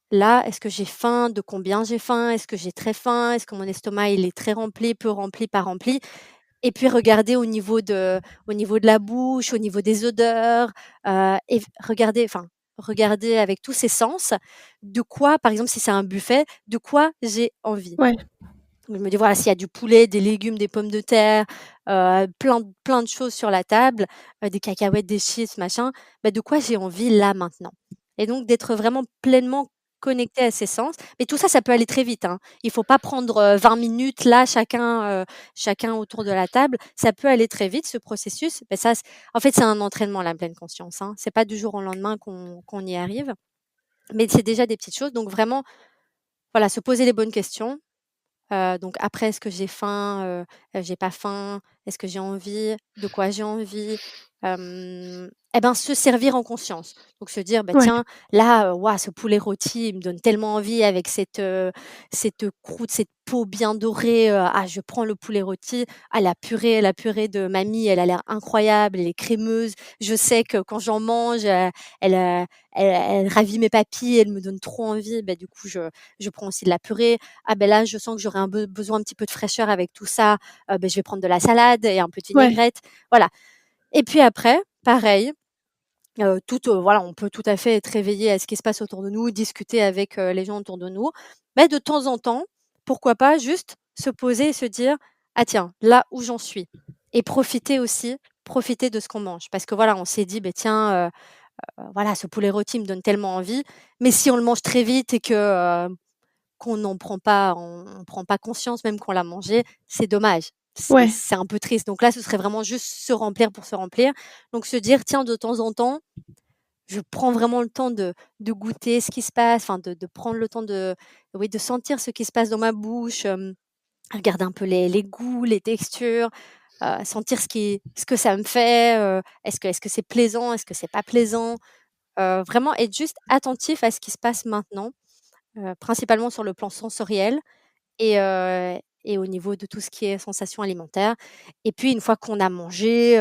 là, est-ce que j'ai faim? De combien j'ai faim? Est-ce que j'ai très faim? Est-ce que mon estomac, il est très rempli, peu rempli, pas rempli?» Et puis regarder au niveau de la bouche, au niveau des odeurs, et regarder avec tous ses sens, de quoi, par exemple, si c'est un buffet, de quoi j'ai envie. Ouais. Je me dis: «Voilà, s'il y a du poulet, des légumes, des pommes de terre, plein de choses sur la table, des cacahuètes, des chips, machin, bah, de quoi j'ai envie là, maintenant?» Et donc d'être vraiment pleinement connecté à ses sens. Mais tout ça, ça peut aller très vite, hein. Il faut pas prendre, 20 minutes là, chacun autour de la table. Ça peut aller très vite ce processus. Bah, ça, en fait, c'est un entraînement, la pleine conscience, hein. C'est pas du jour au lendemain qu'on y arrive, mais c'est déjà des petites choses. Donc vraiment, voilà, se poser les bonnes questions. Donc après, est-ce que j'ai faim? J'ai pas faim? Est-ce que j'ai envie? De quoi j'ai envie? Et ben, se servir en conscience. Donc se dire: «Bah, Ouais, tiens, là, waouh, ce poulet rôti, il me donne tellement envie avec cette croûte, cette peau bien dorée, ah, je prends le poulet rôti. Ah, la purée de mamie, elle a l'air incroyable, elle est crémeuse. Je sais que quand j'en mange, elle, elle ravit mes papilles, elle me donne trop envie». Bah, du coup, je prends aussi de la purée. Ah ben là, je sens que j'aurais besoin un petit peu de fraîcheur avec tout ça, beh, je vais prendre de la salade et un peu de ouais, vinaigrette, voilà. Et puis après, pareil, voilà, on peut tout à fait être réveillé à ce qui se passe autour de nous, discuter avec, les gens autour de nous. Mais de temps en temps, pourquoi pas juste se poser et se dire: «Ah tiens, là où j'en suis» et profiter de ce qu'on mange. Parce que voilà, on s'est dit: «Beh tiens, voilà, ce poulet rôti me donne tellement envie», mais si on le mange très vite et qu'on n'en prend pas conscience même qu'on l'a mangé, c'est dommage. ouais, C'est un peu triste. Donc là, ce serait vraiment juste se remplir pour se remplir. Donc se dire: «Tiens, de temps en temps, je prends vraiment le temps de goûter ce qui se passe», enfin de prendre le temps de oui, de sentir ce qui se passe dans ma bouche, regarder un peu les goûts, les textures, sentir ce que ça me fait, est-ce que c'est plaisant? Est-ce que c'est pas plaisant? Vraiment être juste attentif à ce qui se passe maintenant, principalement sur le plan sensoriel et au niveau de tout ce qui est sensations alimentaires. Et puis une fois qu'on a mangé,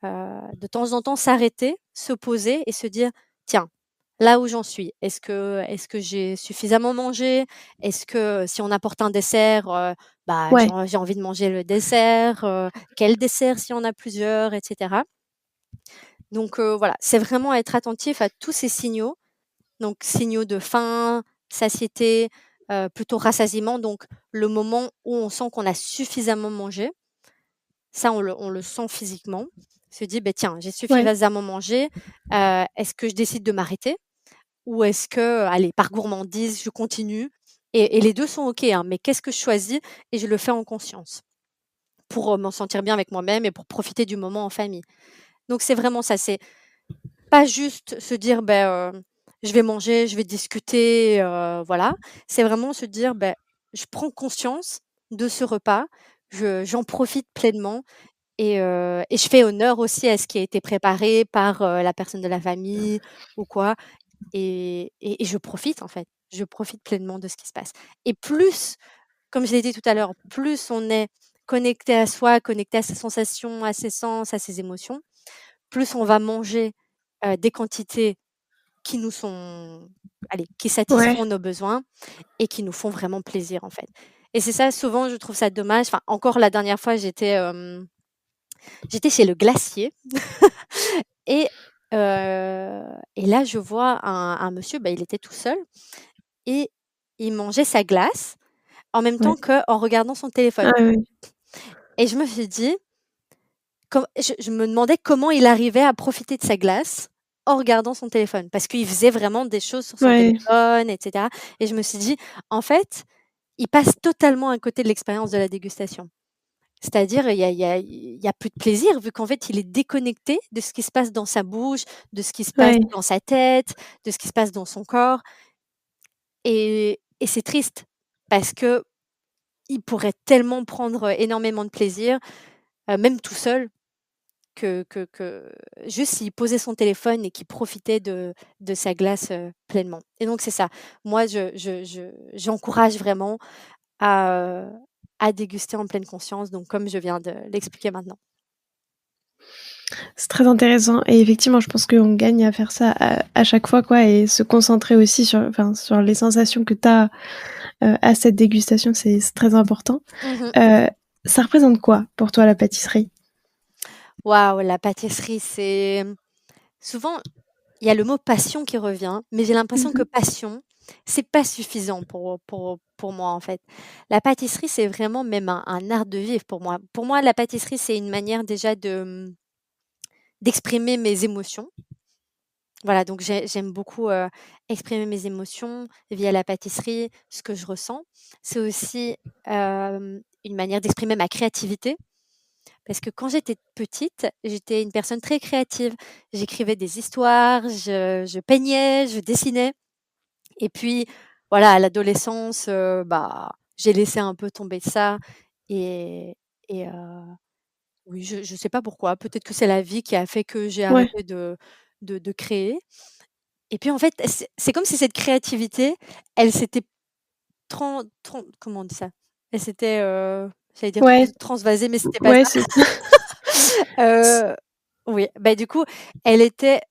de temps en temps s'arrêter, se poser et se dire: «Tiens, là où j'en suis, est-ce que j'ai suffisamment mangé? Est-ce que si on apporte un dessert, bah, ouais, j'ai envie de manger le dessert, quel dessert s'il y en a plusieurs?» et cetera. Donc voilà, c'est vraiment être attentif à tous ces signaux, donc signaux de faim, satiété, plutôt rassasiement, donc le moment où on sent qu'on a suffisamment mangé. Ça, on le sent physiquement. Se dit: «Beh, tiens, j'ai ouais. suffisamment mangé, est-ce que je décide de m'arrêter? Ou est-ce que, allez, par gourmandise, je continue?» Et les 2 sont OK, hein, mais qu'est-ce que je choisis? Et je le fais en conscience pour, m'en sentir bien avec moi-même et pour profiter du moment en famille. Donc c'est vraiment ça, c'est pas juste se dire: «Beh, je vais manger, je vais discuter, voilà». C'est vraiment se dire: «Beh, je prends conscience de ce repas, j'en profite pleinement et je fais honneur aussi à ce qui a été préparé par, la personne de la famille ou quoi et je profite, en fait. Je profite pleinement de ce qui se passe et plus, comme je l'ai dit tout à l'heure, plus on est connecté à soi, connecté à ses sensations, à ses sens, à ses émotions, plus on va manger, des quantités qui nous sont allez, qui Ouais, satisfont nos besoins et qui nous font vraiment plaisir, en fait. Et c'est ça, souvent, je trouve ça dommage. Enfin, encore la dernière fois, j'étais chez le glacier et et là, je vois un monsieur, bah, il était tout seul et il mangeait sa glace en même ouais. temps qu'en regardant son Ah téléphone oui, et je me suis dit je me demandais comment il arrivait à profiter de sa glace en regardant son téléphone. Parce qu'il faisait vraiment des choses sur son ouais, téléphone et cetera et je me suis dit: «En fait, il passe totalement à côté de l'expérience de la dégustation». C'est-à-dire, il y a plus de plaisir vu qu'en fait, il est déconnecté de ce qui se passe dans sa bouche, de ce qui se passe ouais. dans sa tête, de ce qui se passe dans son corps et c'est triste parce qu'il pourrait tellement prendre énormément de plaisir, même tout seul que juste s'il posait son téléphone et qu'il profitait de sa glace, pleinement et donc c'est ça. Moi, j'encourage vraiment à, à déguster en pleine conscience, donc comme je viens de l'expliquer maintenant. C'est très intéressant et effectivement, je pense qu'on gagne à faire ça à chaque fois, quoi et se concentrer aussi sur enfin, sur les sensations que tu as, à cette dégustation, c'est très important. Mmh. Heu, Ça représente quoi pour toi la pâtisserie? Waouh, la pâtisserie, c'est souvent, il y a le mot passion qui revient, mais j'ai l'impression que Mmh. passion c'est pas suffisant pour moi, en fait. La pâtisserie, c'est vraiment même un art de vivre pour moi. Pour moi, la pâtisserie, c'est une manière déjà d'exprimer mes émotions. Voilà, donc j'aime beaucoup, exprimer mes émotions via la pâtisserie, ce que je ressens. C'est aussi, une manière d'exprimer ma créativité parce que quand j'étais petite, j'étais une personne très créative. J'écrivais des histoires, je peignais, je dessinais et puis voilà, à l'adolescence, j'ai laissé un peu tomber ça et et oui, je sais pas pourquoi, peut-être que c'est la vie qui a fait que j'ai Ouais, arrêté de créer et puis, en fait, c'est comme si cette créativité, elle s'était comment on dit ça? Elle s'était, j'allais dire ouais, transvasée, mais c'était pas ouais, ça. c'est Heu, oui, bah, du coup, elle était,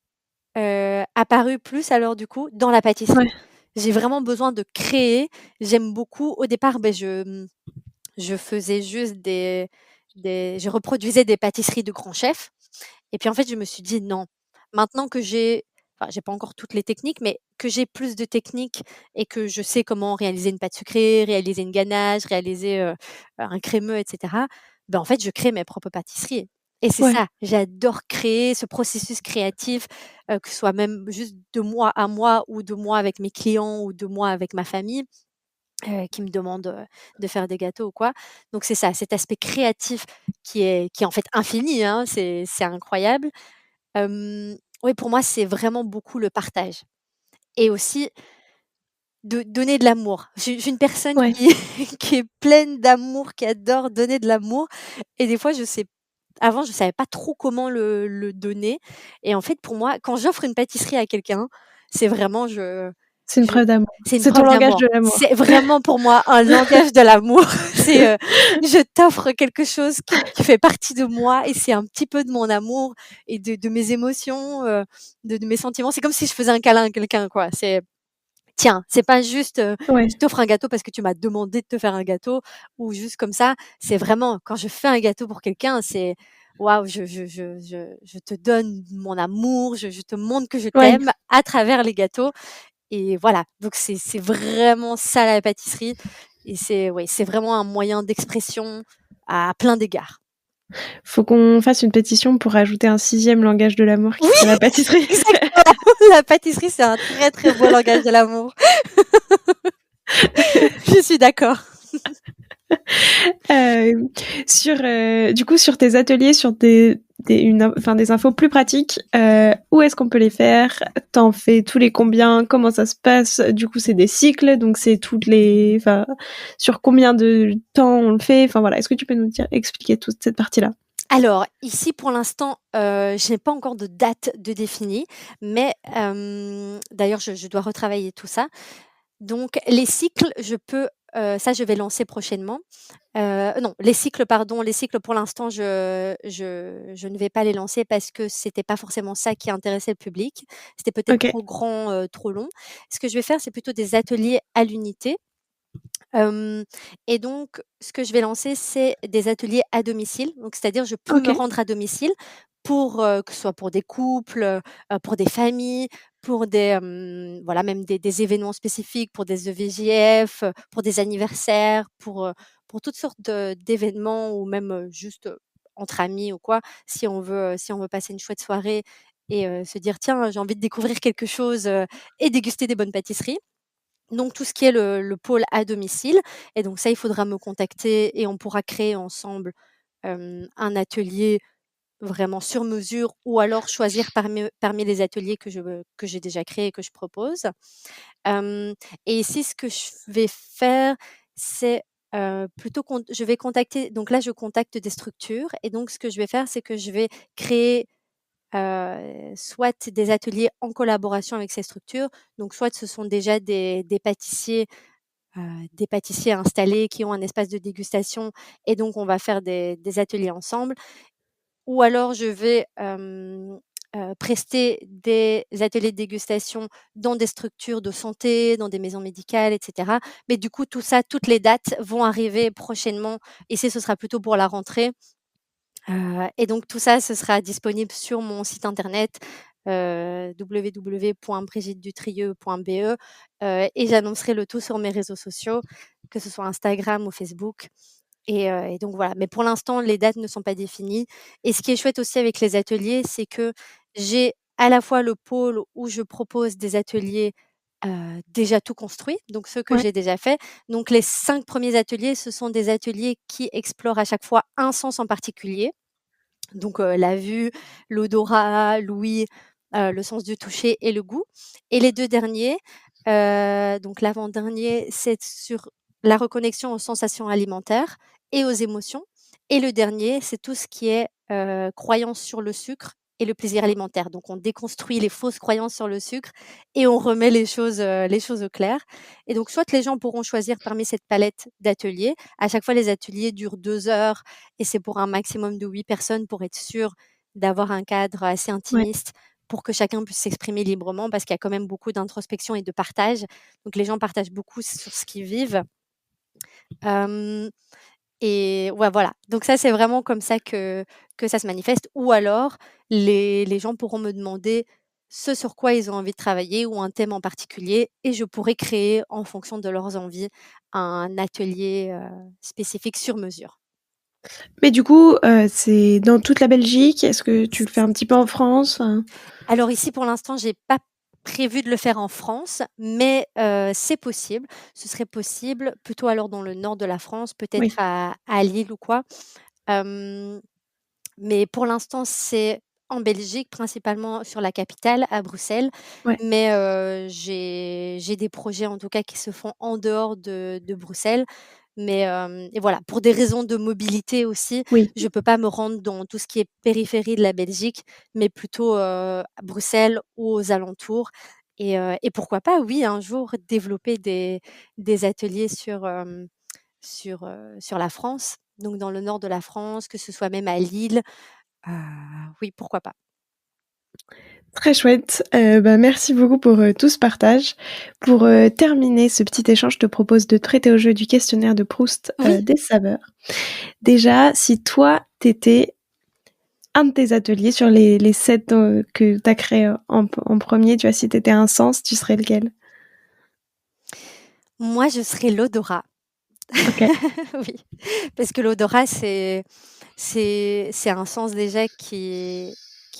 apparue plus alors, du coup, dans la pâtisserie. ouais, J'ai vraiment besoin de créer. J'aime beaucoup au départ, je faisais juste je reproduisais des pâtisseries de grands chefs et puis, en fait, je me suis dit: «Non, maintenant que j'ai pas encore toutes les techniques, mais que j'ai plus de techniques et que je sais comment réaliser une pâte sucrée, réaliser une ganache, réaliser, un crémeux et cetera», en fait, je crée mes propres pâtisseries et c'est ouais. ça, j'adore créer ce processus créatif, que ce soit même juste de moi à moi ou de moi avec mes clients ou de moi avec ma famille, qui me demandent, de faire des gâteaux ou quoi. Donc c'est ça, cet aspect créatif qui est en fait infini, hein, c'est incroyable. Oui, pour moi, c'est vraiment beaucoup le partage et aussi de donner de l'amour. Je suis une personne Ouais. qui qui est pleine d'amour, qui adore donner de l'amour et des fois, avant, je savais pas trop comment le donner et en fait, pour moi, quand j'offre une pâtisserie à quelqu'un, c'est vraiment C'est une je preuve d'amour. c'est une C'est ton preuve langage d'amour. de l'amour. C'est vraiment pour moi un langage de l'amour. C'est, je t'offre quelque chose qui fait partie de moi et c'est un petit peu de mon amour et de mes émotions, de mes sentiments. C'est comme si je faisais un câlin à quelqu'un, quoi. Tiens, c'est pas juste, Ouais, je t'offre un gâteau parce que tu m'as demandé de te faire un gâteau ou juste comme ça. C'est vraiment quand je fais un gâteau pour quelqu'un, c'est waouh, je te donne mon amour, je te montre que je ouais. t'aime à travers les gâteaux et voilà. Donc c'est vraiment ça la pâtisserie et c'est vraiment un moyen d'expression à plein d'égards. Faut qu'on fasse une pétition pour ajouter un 6e langage de l'amour qui Oui, serait la pâtisserie. exactement. La pâtisserie, c'est un très, très beau langage de l'amour. Je suis d'accord. Heu, du coup, sur tes ateliers, sur des infos plus pratiques, où est-ce qu'on peut les faire? Tu fais tous les combien? Comment ça se passe? Du coup, c'est des cycles, donc c'est sur combien de temps on le fait? Enfin, voilà, est-ce que tu peux expliquer toute cette partie-là? Alors, ici, pour l'instant, je n'ai pas encore de date de définie, mais d'ailleurs, je dois retravailler tout ça. Donc les cycles, ça, je vais lancer prochainement. Non, les cycles pour l'instant, je ne vais pas les lancer parce que c'était pas forcément ça qui intéressait le public. C'était peut-être OK, trop grand, trop long. Ce que je vais faire, c'est plutôt des ateliers à l'unité. Hem et donc ce que je vais lancer, c'est des ateliers à domicile. Donc c'est-à-dire je peux me OK, rendre à domicile pour, que ce soit pour des couples, pour des familles, pour voilà même des événements spécifiques, pour des EVJF, pour des anniversaires, pour toutes sortes d'événements ou même, juste, entre amis ou quoi. Si on veut passer une chouette soirée et se dire: «Tiens, j'ai envie de découvrir quelque chose, et déguster des bonnes pâtisseries». Donc tout ce qui est le pôle à domicile et donc ça, il faudra me contacter et on pourra créer ensemble, un atelier vraiment sur mesure ou alors choisir parmi les ateliers que j'ai déjà créés et que je propose. Hem et ici, ce que je vais faire, c'est, plutôt je vais contacter donc là, je contacte des structures et donc ce que je vais faire, c'est que je vais créer soit des ateliers en collaboration avec ces structures, donc soit ce sont déjà des pâtissiers installés qui ont un espace de dégustation et donc on va faire des ateliers ensemble ou alors je vais, prester des ateliers de dégustation dans des structures de santé, dans des maisons médicales et cetera. Mais du coup, tout ça, toutes les dates vont arriver prochainement et ce sera plutôt pour la rentrée, et donc tout ça, ce sera disponible sur mon site internet, www.brigittedutrieux.be, et j'annoncerai le tout sur mes réseaux sociaux, que ce soit Instagram ou Facebook. Et donc voilà. Mais pour l'instant, les dates ne sont pas définies. Et ce qui est chouette aussi avec les ateliers, c'est que j'ai à la fois le pôle où je propose des ateliers déjà tout construits, donc ceux que Ouais. j'ai déjà faits. Donc les 5 premiers ateliers, ce sont des ateliers qui explorent à chaque fois un sens en particulier. Donc la vue, l'odorat, l'ouïe, le sens du toucher et le goût. Et les 2 derniers, donc l'avant-dernier, c'est sur la reconnexion aux sensations alimentaires et aux émotions. Et le dernier, c'est tout ce qui est croyance sur le sucre et le plaisir alimentaire. Donc on déconstruit les fausses croyances sur le sucre et on remet les choses au clair. Et donc soit les gens pourront choisir parmi cette palette d'ateliers. À chaque fois, les ateliers durent 2 heures et c'est pour un maximum de 8 personnes pour être sûr d'avoir un cadre assez Ouais. intimiste pour que chacun puisse s'exprimer librement parce qu'il y a quand même beaucoup d'introspection et de partage. Donc les gens partagent beaucoup sur ce qu'ils vivent. Hem Et ouais, voilà. Donc ça, c'est vraiment comme ça que ça se manifeste. Ou alors, les gens pourront me demander ce sur quoi ils ont envie de travailler ou un thème en particulier et je pourrai créer, en fonction de leurs envies, un atelier, spécifique sur mesure. Mais du coup, c'est dans toute la Belgique? Est-ce que tu le fais un petit peu en France? Alors ici, pour l'instant, j'ai pas prévu de le faire en France, mais c'est possible. Ce serait possible plutôt alors dans le nord de la France, peut-être Oui. à Lille ou quoi. Hem Mais pour l'instant, c'est en Belgique, principalement sur la capitale, à Bruxelles. Ouais. Mais j'ai des projets, en tout cas, qui se font en dehors de Bruxelles. Mais et voilà, pour des raisons de mobilité aussi, Oui. je peux pas me rendre dans tout ce qui est périphérie de la Belgique, mais plutôt, à Bruxelles ou aux alentours. Et pourquoi pas, oui, un jour développer des ateliers sur la France, donc dans le nord de la France, que ce soit même à Lille. Heu, oui, pourquoi pas. Très chouette. Bah, merci beaucoup pour, tout ce partage. Pour, terminer ce petit échange, je te propose de prêter au jeu du questionnaire de Proust, Oui. des saveurs. Déjà, si toi, tu étais un de tes ateliers sur les 7, que tu as créés en 1er, tu vois, si tu étais un sens, tu serais lequel? Moi, je serais l'odorat. OK. Oui, parce que l'odorat, c'est un sens déjà qui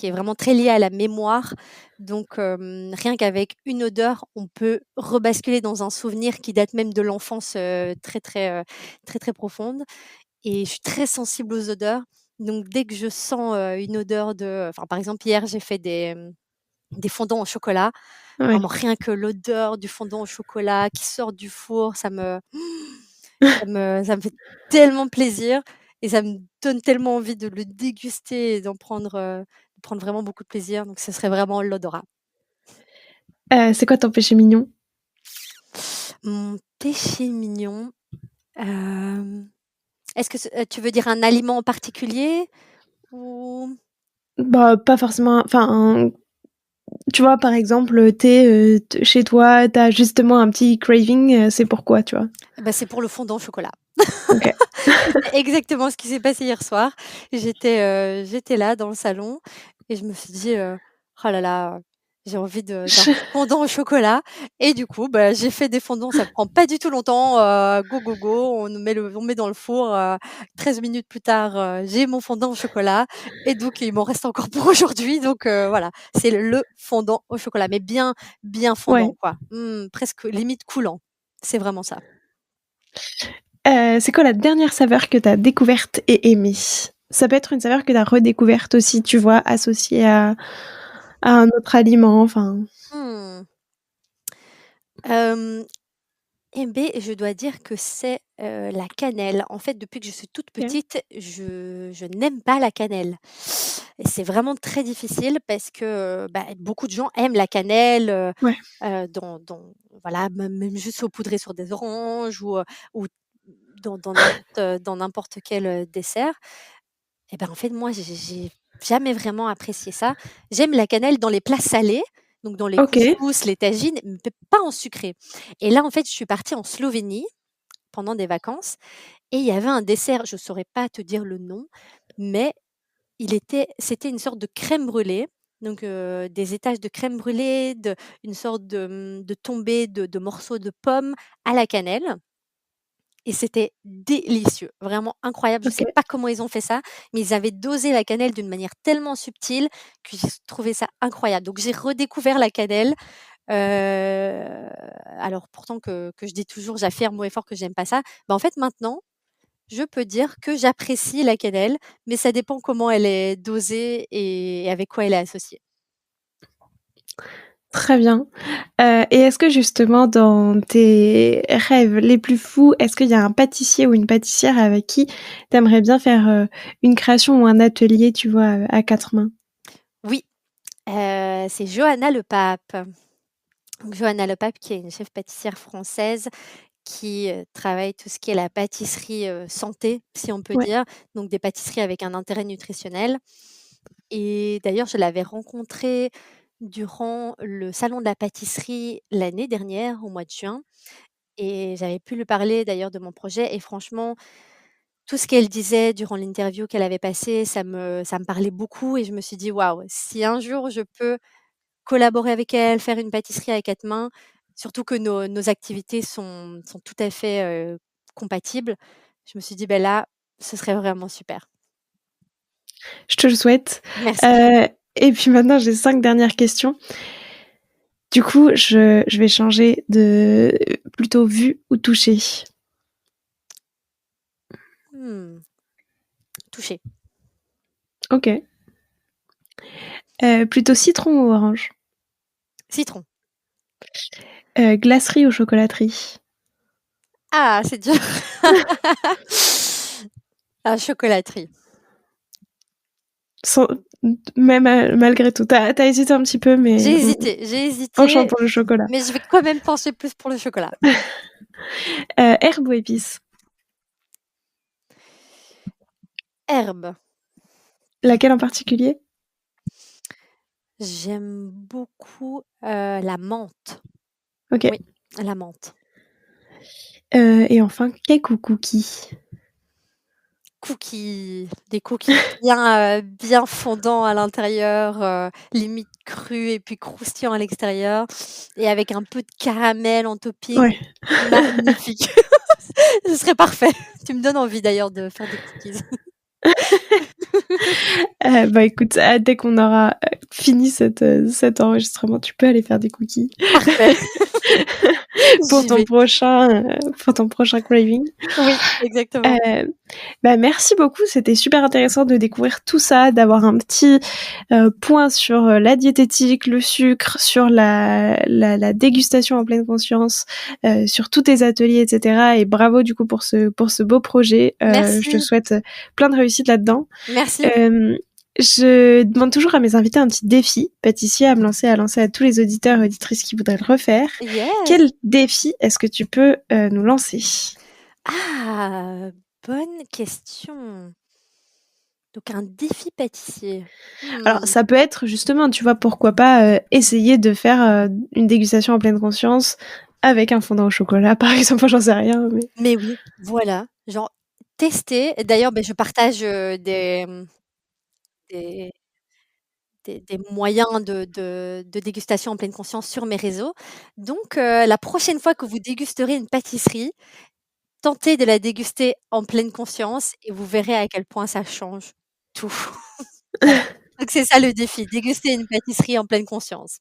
est vraiment très lié à la mémoire. Donc rien qu'avec une odeur, on peut rebasculer dans un souvenir qui date même de l'enfance, très, très profonde. Et je suis très sensible aux odeurs. Donc dès que je sens, une odeur enfin, par exemple, hier, j'ai fait des fondants au chocolat. Ouais. Vraiment rien que l'odeur du fondant au chocolat qui sort du four, ça me fait tellement plaisir et ça me donne tellement envie de le déguster et de prendre vraiment beaucoup de plaisir, donc ce serait vraiment l'odorat. C'est quoi ton péché mignon? Mon péché mignon, hem, est-ce que tu veux dire un aliment en particulier ou? Bah, pas forcément enfin, tu vois, par exemple, tu es, t chez toi, tu as justement un petit craving, c'est pourquoi, tu vois? Bah, c'est pour le fondant au chocolat. OK. C'est exactement ce qui s'est passé hier soir. J'étais là dans le salon et je me suis dit, «Oh là là, j'ai envie d'un fondant au chocolat» et du coup, bah, j'ai fait des fondants, ça prend pas du tout longtemps, go, go, go, on met dans le four, 13 minutes plus tard, j'ai mon fondant au chocolat et donc il m'en reste encore pour aujourd'hui donc voilà, c'est le fondant au chocolat, mais bien, bien Ouais. fondant quoi, presque limite coulant. C'est vraiment ça. C'est quoi la dernière saveur que tu as découverte et aimée? Ça peut être une saveur que tu as redécouverte aussi, tu vois, associée à un autre aliment, enfin Mmh. Hem Eh beh, je dois dire que c'est, la cannelle. En fait, depuis que je suis toute OK. petite, je n'aime pas la cannelle et c'est vraiment très difficile parce que, bah, beaucoup de gens aiment la cannelle, Ouais. dans voilà, même juste saupoudrée sur des oranges ou dans n'importe quel, dessert. Et ben, en fait, moi, j'ai jamais vraiment apprécié ça. J'aime la cannelle dans les plats salés, donc dans les OK. couscous, les tagines, mais pas en sucré. Et là, en fait, je suis partie en Slovénie pendant des vacances et il y avait un dessert, je saurais pas te dire le nom, mais c'était une sorte de crème brûlée, donc des étages de crème brûlée, une sorte de tombée de morceaux de pommes à la cannelle et c'était délicieux, vraiment incroyable. Je sais OK. pas comment ils ont fait ça, mais ils avaient dosé la cannelle d'une manière tellement subtile que j'ai trouvé ça incroyable. Donc j'ai redécouvert la cannelle, alors pourtant que je dis toujours, j'affirme haut et fort que j'aime pas ça. Bah, en fait maintenant, je peux dire que j'apprécie la cannelle, mais ça dépend comment elle est dosée et avec quoi elle est associée. Très bien. Et est-ce que justement dans tes rêves les plus fous, est-ce qu'il y a un pâtissier ou une pâtissière avec qui tu aimerais bien faire, une création ou un atelier, tu vois, à 4 mains? Oui, c'est Johanna Le Pape. Donc Johanna Le Pape qui est une chef pâtissière française qui, travaille tout ce qui est la pâtisserie, santé, si on peut Ouais. dire, donc des pâtisseries avec un intérêt nutritionnel et d'ailleurs je l'avais rencontrée durant le salon de la pâtisserie l'année dernière, au mois de juin et j'avais pu lui parler d'ailleurs de mon projet et franchement, tout ce qu'elle disait durant l'interview qu'elle avait passée, ça me parlait beaucoup et je me suis dit: «Waouh, si un jour je peux collaborer avec elle, faire une pâtisserie à 4 mains, surtout que nos activités sont tout à fait, compatibles. Je me suis dit: «Beh, là, ce serait vraiment super». Je te le souhaite. Merci. Heu et puis maintenant j'ai 5 dernières questions. Du coup, je vais changer de plutôt vue ou toucher? Mmh, touchée. OK. Plutôt citron ou orange? Citron. Glacerie ou chocolaterie? Ah, c'est dur. Ah, chocolaterie. Sans même, malgré tout, tu as hésité un petit peu, mais J'ai penchant hésité, pour le chocolat. mais je vais quand même pencher plus pour le chocolat. Herbe ou épice? Herbe. Laquelle en particulier? J'aime beaucoup, la menthe. OK. Oui, la menthe. Et enfin, cake ou cookie? Cookies, des cookies bien fondants à l'intérieur, limite crus et puis croustillants à l'extérieur et avec un peu de caramel en topping. Ouais. Magnifique. Ce serait parfait. Tu me donnes envie d'ailleurs de faire des cookies. Bah, écoute, dès qu'on aura, fini cet enregistrement, tu peux aller faire des cookies Parfait. pour J'y vais. pour ton prochain craving. Oui, exactement. Bah, merci beaucoup, c'était super intéressant de découvrir tout ça, d'avoir un petit, point sur, la diététique, le sucre, sur la dégustation en pleine conscience, sur tous tes ateliers et cetera et bravo du coup pour ce beau projet. Je te Merci, souhaite, plein de réussite là-dedans. merci. Hem, je demande toujours à mes invités un petit défi pâtissier à lancer à tous les auditeurs et auditrices qui voudraient le refaire. Yes. Quel défi est-ce que tu peux, nous lancer? Ah! Bonne question. Donc un défi pâtissier. Alors Mmh. ça peut être justement, tu vois, pourquoi pas, essayer de faire, une dégustation en pleine conscience avec un fondant au chocolat, par exemple, enfin, j'en sais rien, mais Mais oui, voilà, genre tester. D'ailleurs, beh, je partage, des des moyens de dégustation en pleine conscience sur mes réseaux. Donc, la prochaine fois que vous dégusterez une pâtisserie, tentez de la déguster en pleine conscience et vous verrez à quel point ça change tout. Voilà. Donc c'est ça le défi, déguster une pâtisserie en pleine conscience.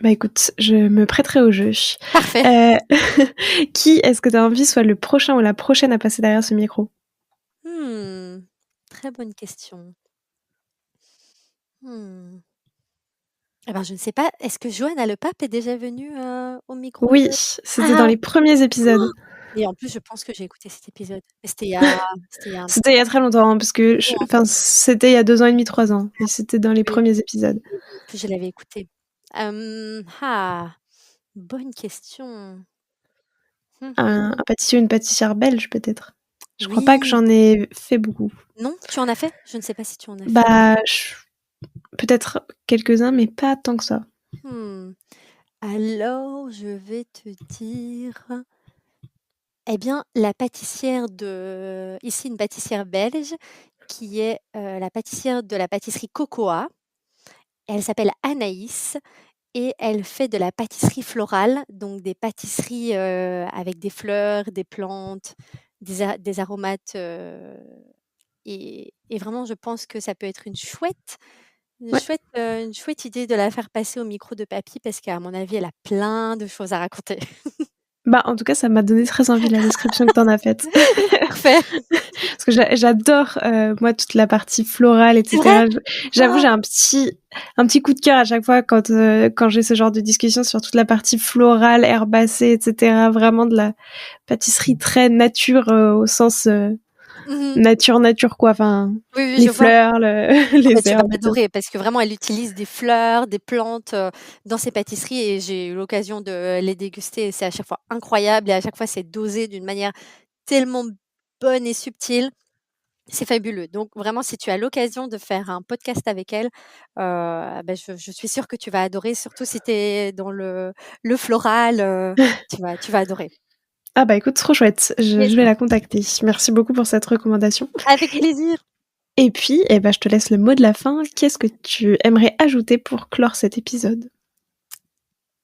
bah, écoute, je me prêterai au jeu. Parfait. Heu, qui est-ce que tu as envie soit le prochain ou la prochaine à passer derrière ce micro? Mmh, très bonne question. Mmh. Eh ben, je ne sais pas, est-ce que Johanna Le Pape est déjà venue, au micro Oui, de c'était dans ah! les premiers épisodes. Et en plus, je pense que j'ai écouté cet épisode. Mais c'était il y a un petit C'était il y a très longtemps, hein, parce que moment, hein. c'était il y a 2 ans et demi, 3 ans, mais c'était dans les Oui, premiers épisodes. oui, oui, en plus je l'avais écouté. Bonne question. Mmh mh. Un pâtissier ou une pâtissière belge, peut-être? Je crois pas que Oui. j'en ai fait beaucoup. Non? Tu en as fait? Je ne sais pas si tu en as fait. Bah, peut-être quelques-uns, mais pas tant que ça. Mmh. Alors, je vais te dire, eh bien, la pâtissière ici une pâtissière belge qui est, la pâtissière de la pâtisserie Cocoa Elle s'appelle Anaïs et elle fait de la pâtisserie florale, donc des pâtisseries, avec des fleurs, des plantes, des aromates, et vraiment je pense que ça peut être une Ouais. chouette, une chouette idée de la faire passer au micro de papy parce qu'à mon avis, elle a plein de choses à raconter. Bah, en tout cas, ça m'a donné très envie de la description que t'en as faite. Parfait. Parce que j'adore, moi, toute la partie florale, C'est vrai? etc. J'avoue, Oh! j'ai un petit coup de cœur à chaque fois quand j'ai ce genre de discussion sur toute la partie florale, herbacée, etc. Vraiment de la pâtisserie très nature, au sens Mmh. nature, quoi. Enfin, Oui, oui, les je vois. fleurs, Ah bah, les tu vas herbes et tout. adorer parce que vraiment elle utilise des fleurs, des plantes, dans ses pâtisseries et j'ai eu l'occasion de les déguster et c'est à chaque fois incroyable et à chaque fois c'est dosé d'une manière tellement bonne et subtile. C'est fabuleux. Donc vraiment si tu as l'occasion de faire un podcast avec elle, bah, je suis sûre que tu vas adorer, surtout si tu es dans le floral, tu vas adorer. Ah bah, écoute, trop chouette. Yes. Je vais la contacter. Merci beaucoup pour cette recommandation. Avec plaisir. Et puis, eh ben, je te laisse le mot de la fin. Qu'est-ce que tu aimerais ajouter pour clore cet épisode?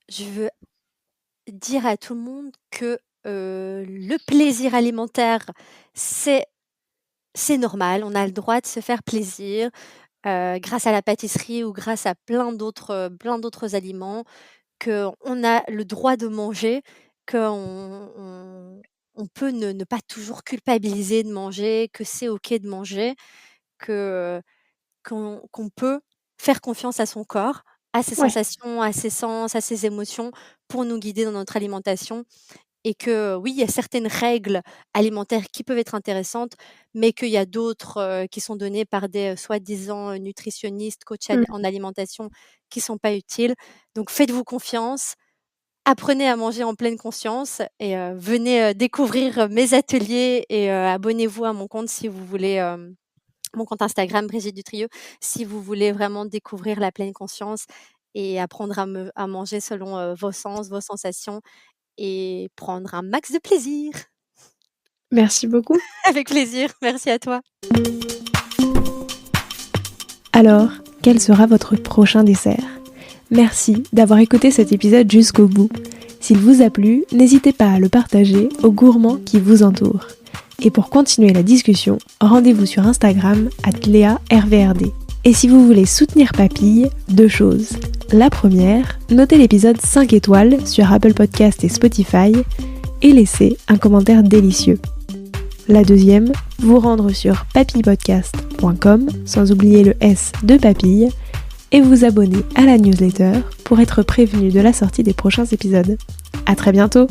Je veux dire à tout le monde que, le plaisir alimentaire, c'est c'est normal. On a le droit de se faire plaisir, grâce à la pâtisserie ou grâce à plein d'autres aliments, qu'on a le droit de manger, qu'on peut ne pas toujours culpabiliser de manger, que c'est OK de manger, que qu'on peut faire confiance à son corps, à ses Ouais. sensations, à ses sens, à ses émotions pour nous guider dans notre alimentation et que oui, il y a certaines règles alimentaires qui peuvent être intéressantes, mais qu'il y a d'autres, qui sont données par des, soi-disant, nutritionnistes, coachs Mmh. en alimentation qui sont pas utiles. Donc faites-vous confiance, apprenez à manger en pleine conscience et venez, découvrir, mes ateliers et abonnez-vous à mon compte si vous voulez, mon compte Instagram Brigitte Dutrieux, si vous voulez vraiment découvrir la pleine conscience et apprendre à manger selon, vos sens, vos sensations et prendre un max de plaisir. Merci beaucoup. Avec plaisir, merci à toi. Alors, quel sera votre prochain dessert? Merci d'avoir écouté cet épisode jusqu'au bout. S'il vous a plu, n'hésitez pas à le partager aux gourmands qui vous entourent. Et pour continuer la discussion, rendez-vous sur Instagram @LéaRVRD. Et si vous voulez soutenir Papille, 2 choses. La première, notez l'épisode 5 étoiles sur Apple Podcast et Spotify et laissez un commentaire délicieux. La deuxième, vous rendre sur papillepodcast.com, sans oublier le S de Papille, et vous abonner à la newsletter pour être prévenu de la sortie des prochains épisodes. À très bientôt!